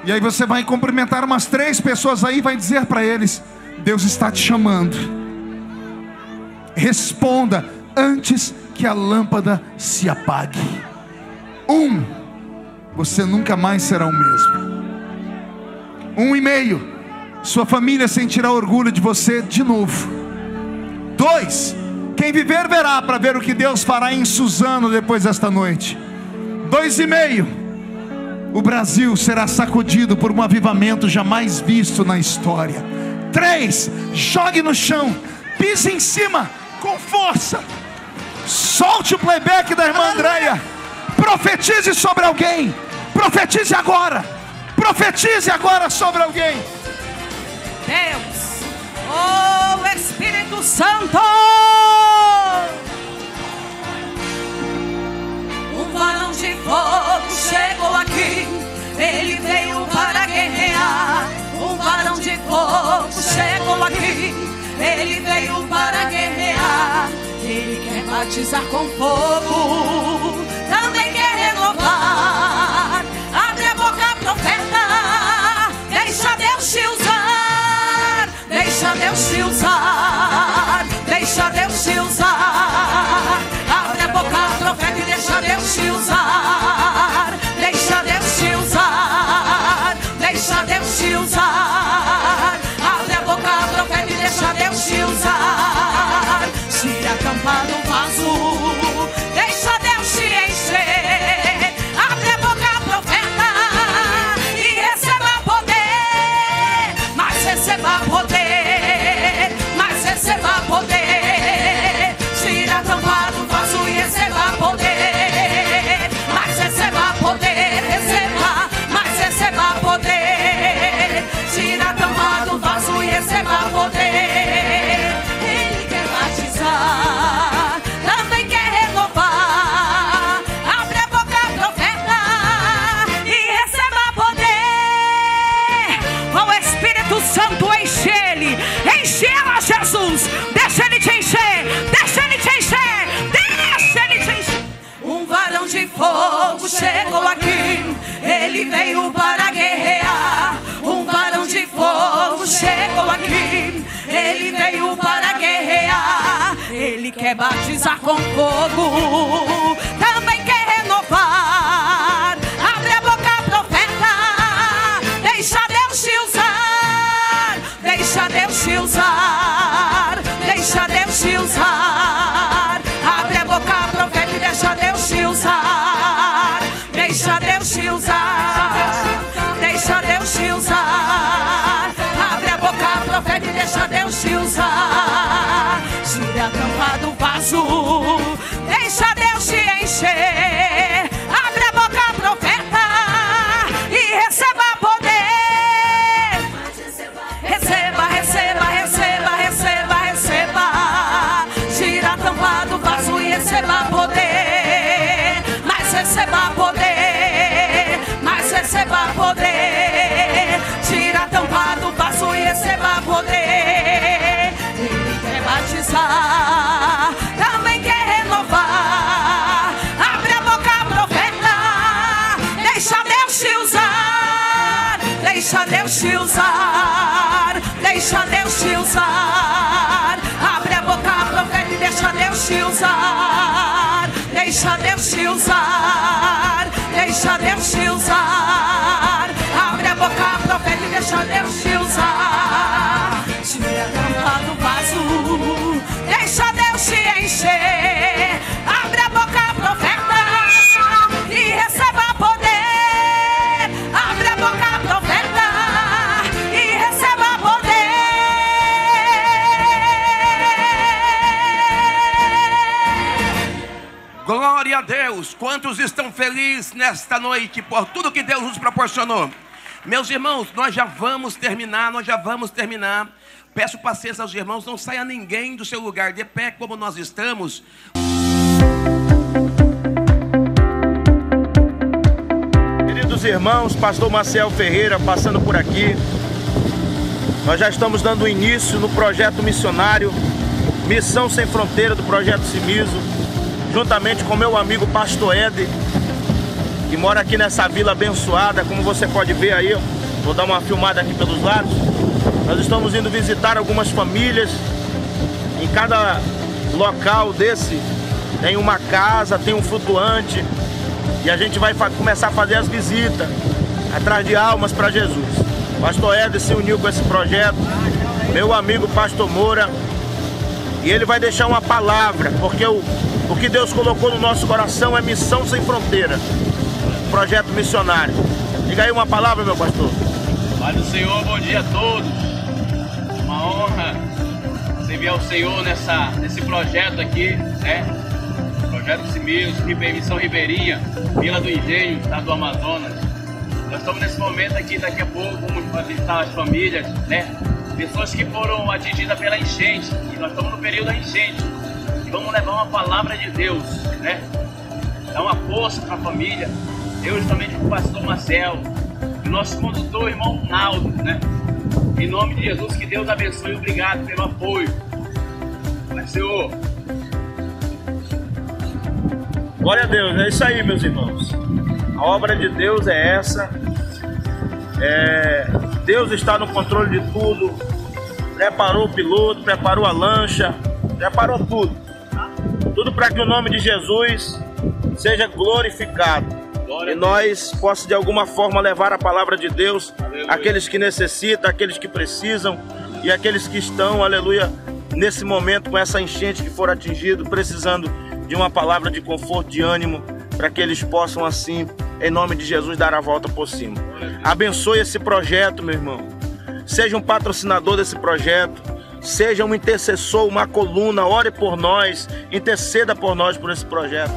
E aí você vai cumprimentar umas 3 pessoas aí e vai dizer para eles: Deus está te chamando. Responda antes que a lâmpada se apague. 1, você nunca mais será o mesmo. 1,5, sua família sentirá orgulho de você de novo. 2, quem viver verá para ver o que Deus fará em Suzano depois desta noite. 2,5, o Brasil será sacudido por um avivamento jamais visto na história. 3, jogue no chão, pise em cima com força. Solte o playback da irmã Andréia. Profetize sobre alguém. Profetize agora. Profetize agora sobre alguém. Deus, oh Espírito Santo, um varão de fogo chegou aqui. Ele veio para guerrear. Um varão de fogo chegou aqui. Ele veio para guerrear. Ele quer batizar com fogo, também quer renovar. Abre a boca, profeta, deixa Deus te usar. Deixa Deus te usar. Deixa Deus te usar. Abre a boca, profeta, e deixa Deus te usar. Deixa Deus te usar. Deixa Deus te usar. Abre a boca, profeta, e deixa Deus te usar. Se acampar no vaso, deixa Deus te encher. Abre a boca, profeta, e receba poder. Mas receba poder. Mas receba poder. Se acampar no veio para guerrear. Ele quer batizar com fogo, também quer renovar. Abre a boca, profeta, deixa Deus te usar. Deixa Deus te usar. Deixa Deus te usar. Abre a boca, profeta, e deixa Deus te usar. Deixa Deus te usar. Deixa Deus te usar. Abre a boca, profeta, e deixa Deus te usar. Tira a tampa do vaso, deixa Deus te encher. Abre a boca, profeta, e receba poder. Receba, receba, receba, receba, receba. Tira a tampa do vaso e receba poder. Mas receba poder, mas receba poder. Tira a tampa do vaso e receba poder. Ele quer batizar, também quer renovar. Abre a boca, profeta, deixa Deus te usar. Deixa Deus te usar. Deixa Deus te usar. Abre a boca, profeta, e deixa Deus te usar. Deixa Deus te usar. Deixa Deus te usar. Abre a boca, profeta, e deixa Deus te usar. Tira a tampa do vaso, deixa Deus te encher. Abre a boca, profeta, e receba poder. Abre a boca, profeta, e receba poder. Glória a Deus. Quantos estão felizes nesta noite por tudo que Deus nos proporcionou? Meus irmãos, nós já vamos terminar. Peço paciência aos irmãos, não saia ninguém do seu lugar, de pé como nós estamos. Queridos irmãos, pastor Maciel Ferreira passando por aqui. Nós já estamos dando início no projeto missionário Missão Sem Fronteira do Projeto Cimiso, juntamente com meu amigo pastor Ed, que mora aqui nessa vila abençoada, como você pode ver aí, ó. Vou dar uma filmada aqui pelos lados. Nós estamos indo visitar algumas famílias. Em cada local desse tem uma casa, tem um flutuante, e a gente vai começar a fazer as visitas atrás de almas para Jesus. O pastor Ed se uniu com esse projeto, meu amigo pastor Moura, e ele vai deixar uma palavra, porque o que Deus colocou no nosso coração é Missão Sem Fronteira, projeto missionário. Diga aí uma palavra, meu pastor. Pai do Senhor, bom dia a todos. Uma honra servir ao Senhor nesse projeto aqui, né? Projeto Cimiso, Missão Ribeirinha, Vila do Engenho, estado do Amazonas. Nós estamos nesse momento aqui, daqui a pouco vamos visitar as famílias, né? Pessoas que foram atingidas pela enchente, e nós estamos no período da enchente. E vamos levar uma palavra de Deus, né? Dar uma força para a família. Eu justamente com o pastor Marcel, o nosso condutor, irmão Naldo, né? Em nome de Jesus, que Deus abençoe e obrigado pelo apoio. Mas, Senhor. Glória a Deus, é isso aí, meus irmãos. A obra de Deus é essa. Deus está no controle de tudo. Preparou o piloto, preparou a lancha, preparou tudo. Tudo para que o nome de Jesus seja glorificado. E nós possamos de alguma forma levar a palavra de Deus àqueles que necessitam, àqueles que precisam e àqueles que estão, aleluia, nesse momento com essa enchente que foram atingidos, precisando de uma palavra de conforto, de ânimo, para que eles possam assim, em nome de Jesus, dar a volta por cima. Abençoe esse projeto, meu irmão. Seja um patrocinador desse projeto, seja um intercessor, uma coluna, ore por nós, interceda por nós por esse projeto.